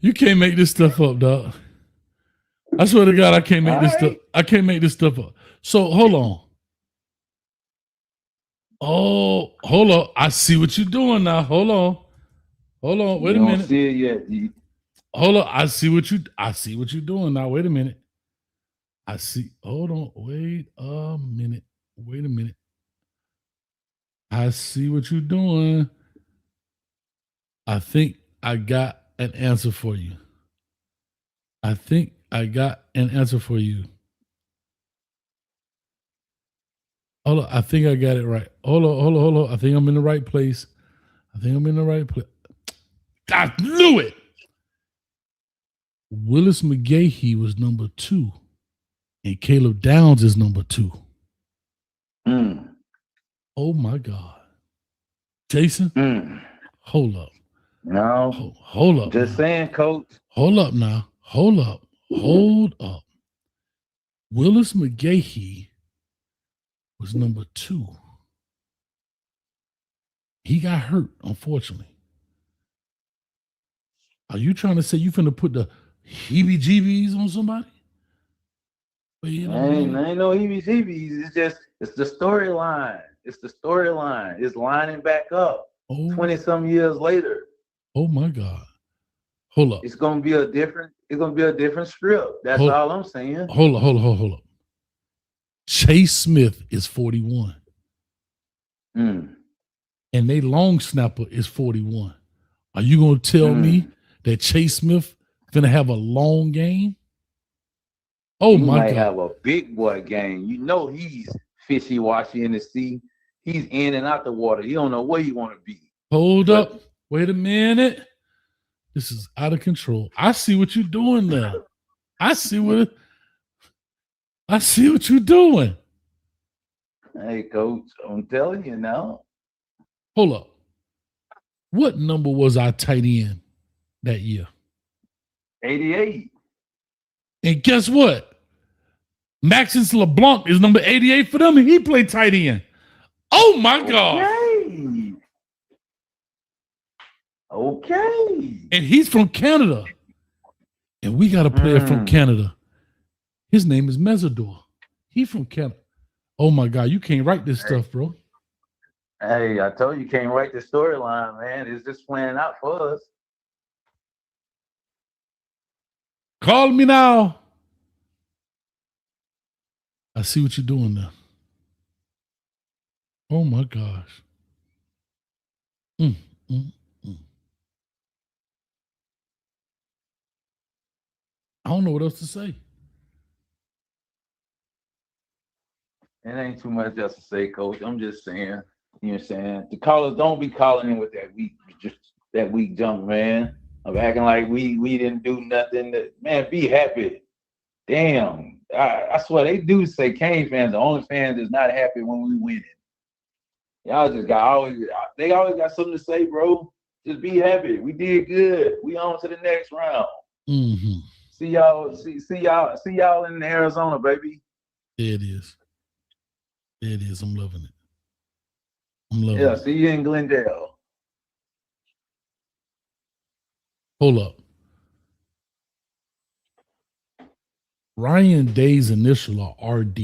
You can't make this stuff up, dog. I swear to God, I can't make this stuff. I can't make this stuff up. So hold on. Oh, hold on. I see what you're doing now. Hold on. Wait a minute. Don't see it yet. Hold on. I see what you're doing now. Wait a minute. I see. Hold on. Wait a minute. I see what you're doing. I think I got an answer for you. Hold on. I think I got it right. Hold on. I think I'm in the right place. I knew it. Willis McGahee was number 2, and Caleb Downs is number 2. Oh my God, Jason, hold up. No, hold up. Just saying, Coach. Hold up now. Hold up. Willis McGahee was number 2. He got hurt, unfortunately. Are you trying to say you finna put the heebie-jeebies on somebody? Well, you know, ain't no heebie-jeebies. It's the storyline. It's lining back up 20-some years later. Oh my God. Hold up. It's gonna be a different script. That's all I'm saying. Hold up. Chase Smith is 41. And they long snapper is 41. Are you gonna tell me that Chase Smith gonna have a long game? Oh my God. He might have a big boy game. You know he's fishy-washy in the sea. He's in and out the water. He don't know where you want to be. Hold up. Wait a minute. This is out of control. I see what you're doing now. I see what you're doing. Hey, Coach, I'm telling you now. Hold up. What number was our tight end that year? 88. And guess what? Maxence LeBlanc is number 88 for them, and he played tight end. Oh my God. Okay. And he's from Canada. And we got a player from Canada. His name is Mesidor. He's from Canada. Oh my God, you can't write this stuff, bro. Hey, I told you can't write the storyline, man. It's just playing out for us. Call me now. I see what you're doing now. Oh my gosh. I don't know what else to say. It ain't too much else to say, Coach. I'm just saying, you know what I'm saying? The callers don't be calling in with that weak jump, man. Of acting like we didn't do nothing. Man, be happy. Damn. I swear they do say Cane fans, the only fans that's not happy when we win it. Y'all just they always got something to say, bro. Just be happy. We did good. We on to the next round. Mm-hmm. See y'all in Arizona, baby. There it is. There it is. I'm loving it. I'm loving it. Yeah, see you in Glendale. Hold up. Ryan Day's initial are RD.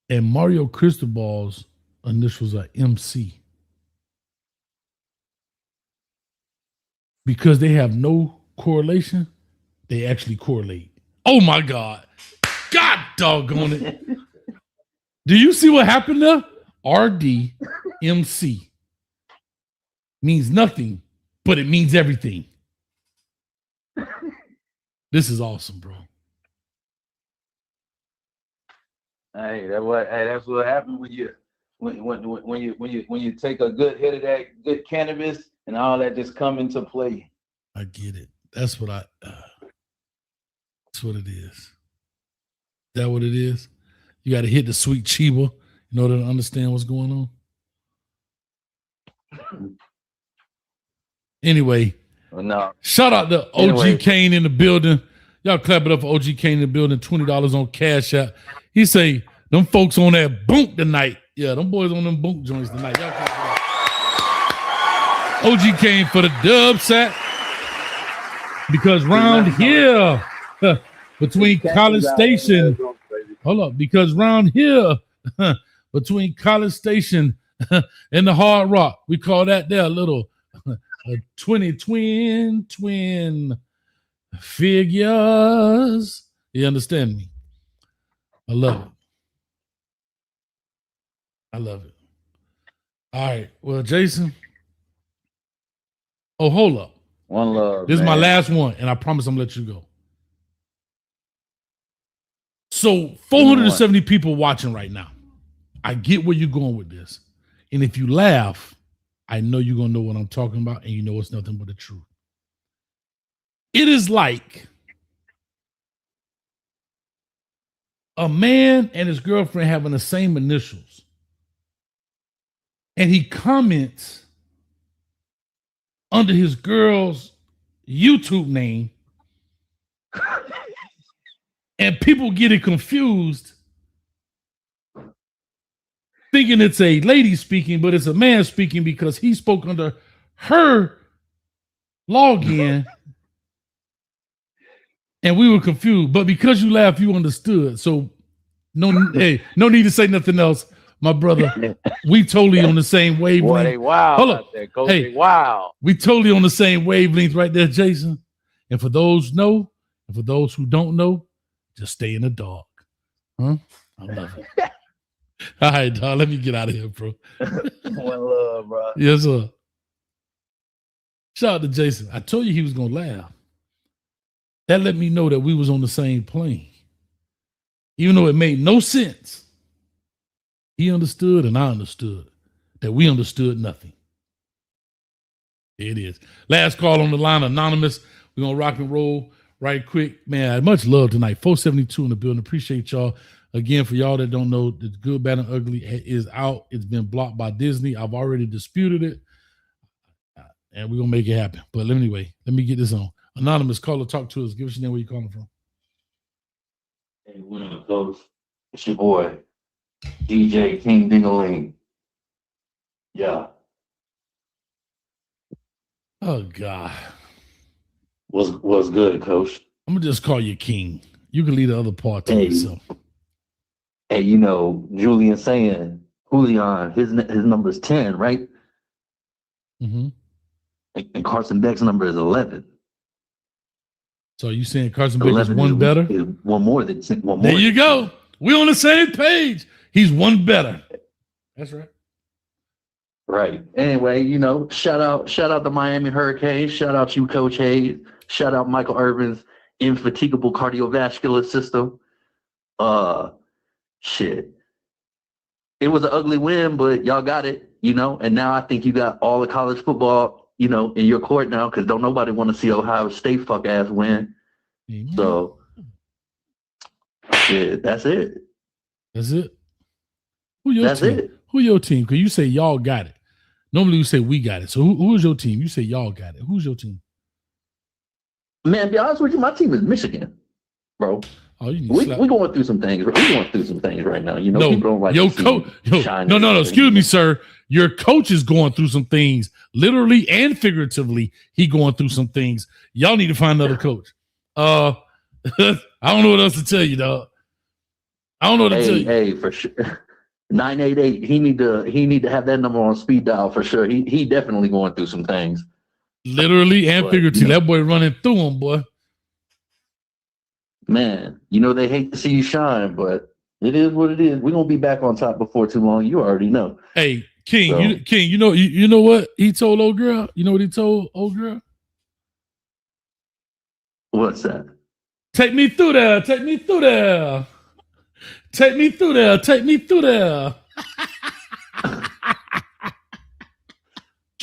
And Mario Cristobal's initials are MC. Because they have no correlation, they actually correlate. Oh my God. God doggone it. Do you see what happened there? RD MC means nothing, but it means everything. This is awesome, bro. Hey, that's what happens when you take a good hit of that good cannabis and all that just come into play. I get it. That's what that's what it is. Is that what it is? You got to hit the sweet Chiba in order to understand what's going on. Anyway, no. Shout out to OG Kane in the building. Y'all clap it up for OG Kane in the building. $20 on Cash App. He say them folks on that boom tonight. Yeah, them boys on them boom joints tonight. Y'all clap it up. OG Kane for the dub sack. Because round here between College Station, hold up, because round here between College Station and the Hard Rock, we call that there a little twin figures. You understand me? I love it. I love it. All right. Well, Jason. Oh, hold up. One love. This is my last one, and I promise I'm gonna let you go. So 470 people watching right now. I get where you're going with this. And if you laugh, I know you're gonna know what I'm talking about, and you know it's nothing but the truth. It is like a man and his girlfriend having the same initials. And he comments under his girl's YouTube name, and people get it confused, thinking it's a lady speaking, but it's a man speaking because he spoke under her login, and we were confused. But because you laughed, you understood. So no need to say nothing else. My brother, we totally on the same wavelength. Boy, they wild Hold up. out there, Coach. They wild. We totally on the same wavelength right there, Jason. And for those who know, and for those who don't know, just stay in the dark. Huh? I love it. All right, dog. Let me get out of here, bro. One love, bro. Yes, sir. Shout out to Jason. I told you he was gonna laugh. That let me know that we was on the same plane. Even though it made no sense. He understood and I understood that we understood nothing. It is. Last call on the line, anonymous. We're going to rock and roll right quick. Man, much love tonight. 472 in the building. Appreciate y'all. Again, for y'all that don't know, the Good, Bad, and Ugly is out. It's been blocked by Disney. I've already disputed it. And we're going to make it happen. But anyway, let me get this on. Anonymous caller, talk to us. Give us your name, where you calling from. Hey, what up, Coach? It's your boy, DJ King Dingaling. Yeah. Oh God. What's good, Coach? I'm gonna just call you King. You can leave the other part to yourself. Hey, you know, Julian saying Julian, his number is 10, right? Mm-hmm. And Carson Beck's number is 11. So you saying Carson Beck is one better? Is one more than 10. One there more you go. We on the same page. He's one better. That's right. Right. Anyway, you know, shout out the Miami Hurricanes. Shout out you, Coach Hayes. Shout out Michael Irvin's infatigable cardiovascular system. Shit. It was an ugly win, but y'all got it, you know, and now I think you got all the college football, you know, in your court now, because don't nobody want to see Ohio State fuck ass win. Mm-hmm. So shit, that's it. That's it. Who your that's team? It. Who your team? Because you say y'all got it. Normally you say we got it. So who's your team? You say y'all got it. Who's your team? Man, to be honest with you, my team is Michigan, bro. Oh, we going through some things. We're going through some things right now. You know, people don't like no. Excuse me, sir. Your coach is going through some things, literally and figuratively. He going through some things. Y'all need to find another coach. I don't know what else to tell you, dog. I don't know what to tell you. Hey, for sure. 988. He need to have that number on speed dial for sure. He definitely going through some things. Literally and figuratively. That boy running through him, boy. Man, you know they hate to see you shine, but it is what it is. We're gonna be back on top before too long. You already know. Hey, King, so, you know what he told old girl? You know what he told old girl? What's that? Take me through there. Take me through there. Take me through there. Take me through there.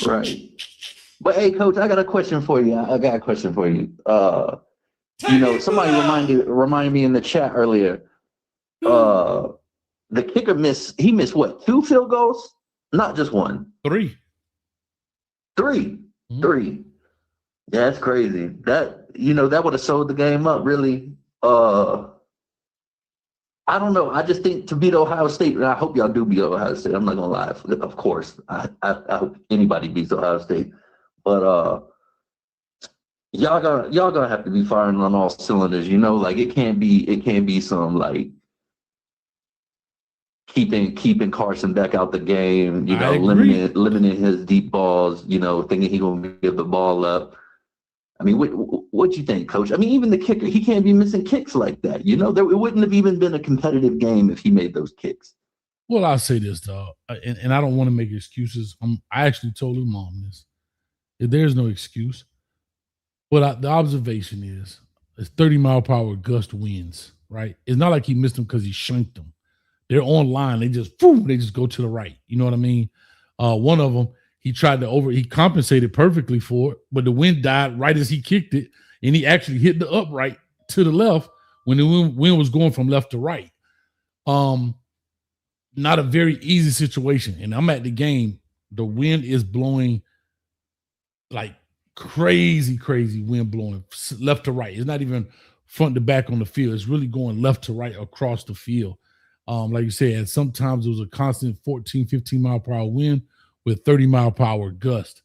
Right. But hey, Coach, I got a question for you. You know, somebody reminded me in the chat earlier. The kicker missed what? 2 field goals? Not just one. 3. 3. Mm-hmm. 3. Yeah, that's crazy. That, you know, that would have sold the game up, really. I don't know. I just think to beat Ohio State, and I hope y'all do beat Ohio State. I'm not gonna lie. Of course, I hope anybody beats Ohio State, but y'all gonna have to be firing on all cylinders. You know, like it can't be some like keeping Carson Beck out the game. You know, limiting his deep balls. You know, thinking he gonna give the ball up. I mean, what you think, Coach? I mean, even the kicker, he can't be missing kicks like that. You know, it wouldn't have even been a competitive game if he made those kicks. Well, I'll say this, dog, and I don't want to make excuses. I actually told him on this. There's no excuse. But the observation is, it's 30-mile-per-hour gust winds, right? It's not like he missed them because he shanked them. They're on line. They just go to the right. You know what I mean? One of them, he compensated perfectly for it, but the wind died right as he kicked it, and he actually hit the upright to the left when the wind was going from left to right. Not a very easy situation. And I'm at the game. The wind is blowing like crazy wind blowing left to right. It's not even front to back on the field. It's really going left to right across the field. Like you said, and sometimes it was a constant 14, 15 mile per hour wind with 30 mile per hour gust.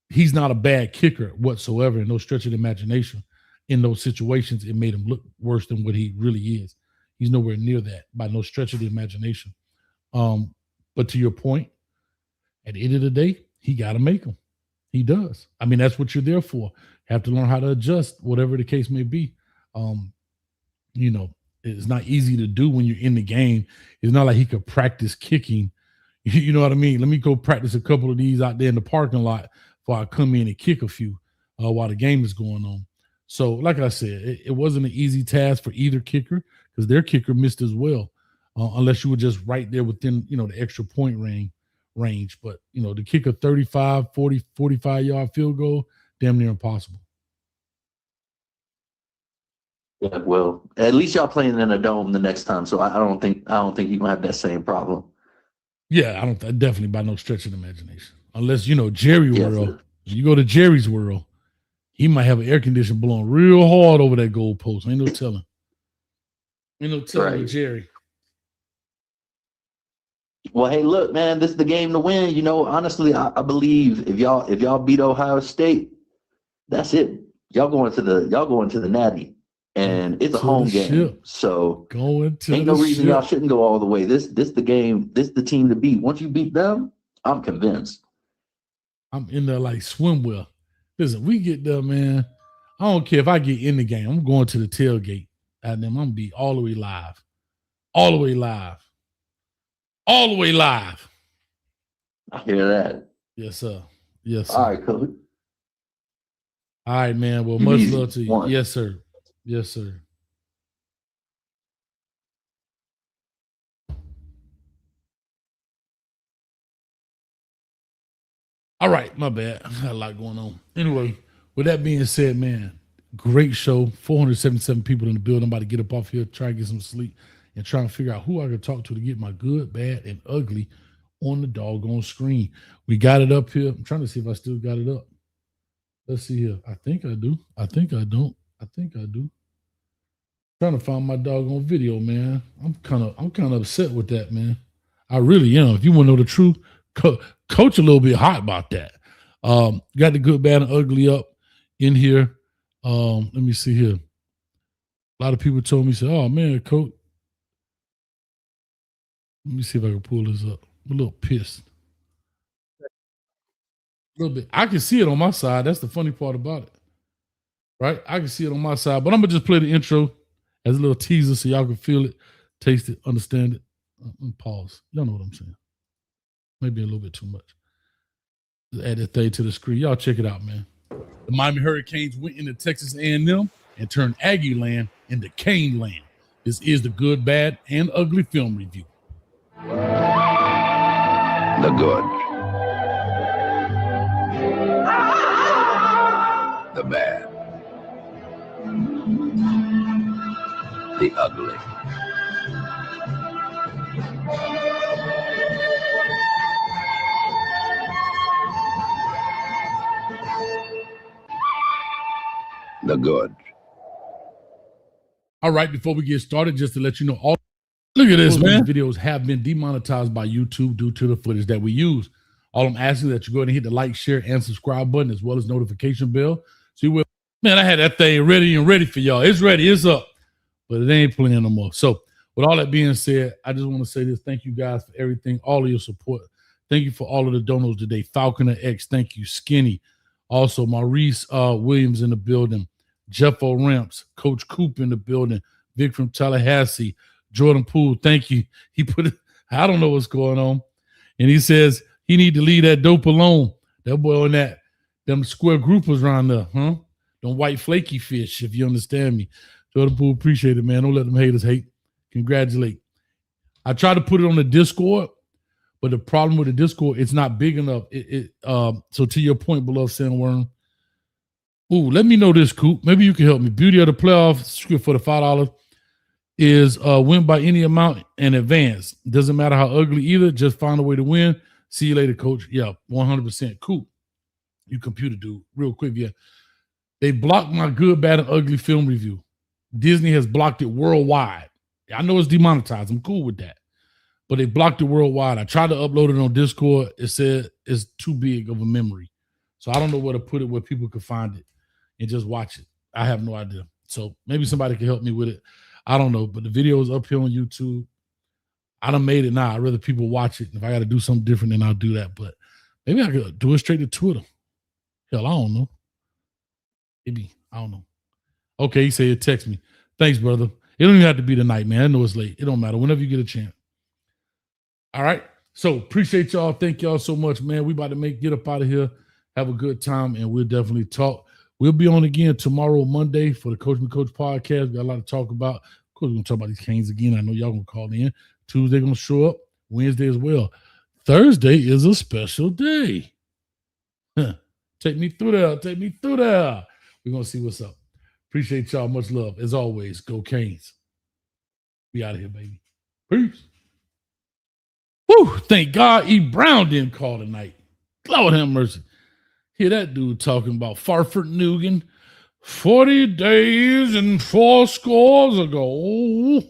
He's not a bad kicker whatsoever, in no stretch of the imagination. In those situations, it made him look worse than what he really is. He's nowhere near that by no stretch of the imagination. But to your point, at the end of the day, he got to make them. He does. I mean, that's what you're there for. Have to learn how to adjust, whatever the case may be. You know, it's not easy to do when you're in the game. It's not like he could practice kicking. You know what I mean? Let me go practice a couple of these out there in the parking lot before I come in and kick a few while the game is going on. So, like I said, it wasn't an easy task for either kicker because their kicker missed as well, unless you were just right there within, you know, the extra point range. But, you know, to kick a 35, 40, 45-yard field goal, damn near impossible. Yeah, well, at least y'all playing in a dome the next time, so I don't think you're gonna have that same problem. Yeah, definitely by no stretch of the imagination. Unless, you know, Jerry World. You go to Jerry's World, he might have an air conditioner blowing real hard over that goalpost. Ain't no telling. Ain't no telling with Jerry. Well, hey, look, man, this is the game to win. You know, honestly, I believe if y'all beat Ohio State, that's it. Y'all going to the Natty, and it's a home game. So ain't no reason y'all shouldn't go all the way. This the game. This the team to beat. Once you beat them, I'm convinced. I'm in there like swimwear. Listen, we get there, man. I don't care if I get in the game. I'm going to the tailgate. And then I'm gonna be all the way live. All the way live. All the way live. I hear that. Yes, sir. Yes, sir. All right, coach. All right, man. Well, much love to you. Yes, sir. Yes, sir. All right, my bad. I got a lot going on. Anyway, with that being said, man, great show. 477 people in the building. I'm about to get up off here, try and get some sleep, and try and figure out who I can talk to get my good, bad, and ugly on the doggone screen. We got it up here. I'm trying to see if I still got it up. Let's see here. I think I do. I think I don't. I think I do. Trying to find my doggone video, man. I'm kind of upset with that, man. I really am. If you want to know the truth, Coach a little bit hot about that. Got the good, bad, and ugly up in here. Let me see here. A lot of people told me, say, "Oh man, Coach." Let me see if I can pull this up. I'm a little pissed. A little bit. I can see it on my side. That's the funny part about it. Right? I can see it on my side. But I'm going to just play the intro as a little teaser so y'all can feel it, taste it, understand it. Pause. Y'all know what I'm saying. Maybe a little bit too much. Just add that thing to the screen. Y'all check it out, man. The Miami Hurricanes went into Texas A&M and turned Aggie land into Cane land. This is the good, bad, and ugly film review. The good. The bad. The ugly. The good. All right, before we get started, just to let you know, look at this, man. These videos have been demonetized by YouTube due to the footage that we use. All I'm asking is that you go ahead and hit the like, share, and subscribe button, as well as notification bell. So you will, man, I had that thing ready for y'all. It's ready, it's up, but it ain't playing no more. So with all that being said, I just want to say this. Thank you guys for everything, all of your support. Thank you for all of the donos today. Falconer X, thank you. Skinny. Also, Maurice Williams in the building. Jeff O'Ramps, Coach Coop in the building. Vic from Tallahassee. Jordan Poole, thank you. He put it, I don't know what's going on. And he says he need to leave that dope alone. That boy on that, them square groupers around there, huh? Them white flaky fish, if you understand me. Jordan Poole, appreciate it, man. Don't let them haters hate. Congratulate. I tried to put it on the Discord, but the problem with the Discord, it's not big enough. So to your point, beloved Sandworm, ooh, let me know this, Coop. Maybe you can help me. Beauty of the playoff script for the $5 is win by any amount in advance. Doesn't matter how ugly either. Just find a way to win. See you later, Coach. Yeah, 100%. Cool. You computer dude. Real quick, yeah. They blocked my good, bad, and ugly film review. Disney has blocked it worldwide. I know it's demonetized. I'm cool with that. But they blocked it worldwide. I tried to upload it on Discord. It said it's too big of a memory. So I don't know where to put it where people could find it and just watch it. I have no idea. So maybe somebody can help me with it. I don't know, but the video is up here on YouTube. I done made it now. I'd rather people watch it. If I got to do something different, then I'll do that. But maybe I could do it straight to Twitter. Hell, I don't know. Maybe. I don't know. Okay, he said text me. Thanks, brother. It don't even have to be tonight, man. I know it's late. It don't matter. Whenever you get a chance. All right. So appreciate y'all. Thank y'all so much, man. We about to get up out of here. Have a good time, and we'll definitely talk. We'll be on again tomorrow, Monday, for the Coach Me Coach podcast. We got a lot to talk about. Of course, we're going to talk about these Canes again. I know y'all going to call in. Tuesday going to show up. Wednesday as well. Thursday is a special day. Take me through there. Take me through there. We're going to see what's up. Appreciate y'all. Much love. As always, go Canes. We out of here, baby. Peace. Woo! Thank God E. Brown didn't call tonight. Lord have mercy. Hear that dude talking about Farford Nugent 40 days and 4 scores ago.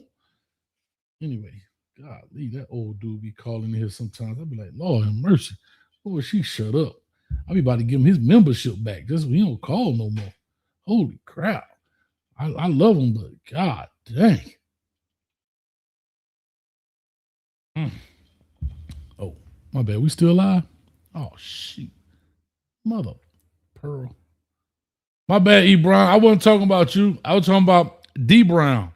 Anyway, golly, that old dude be calling here sometimes. I'd be like, Lord have mercy. Boy, she shut up. I be about to give him his membership back. Just we don't call no more. Holy crap. I love him, but God dang. Oh, my bad. We still live? Oh, shoot. Mother pearl. My bad, E. Brown. I wasn't talking about you. I was talking about D. Brown.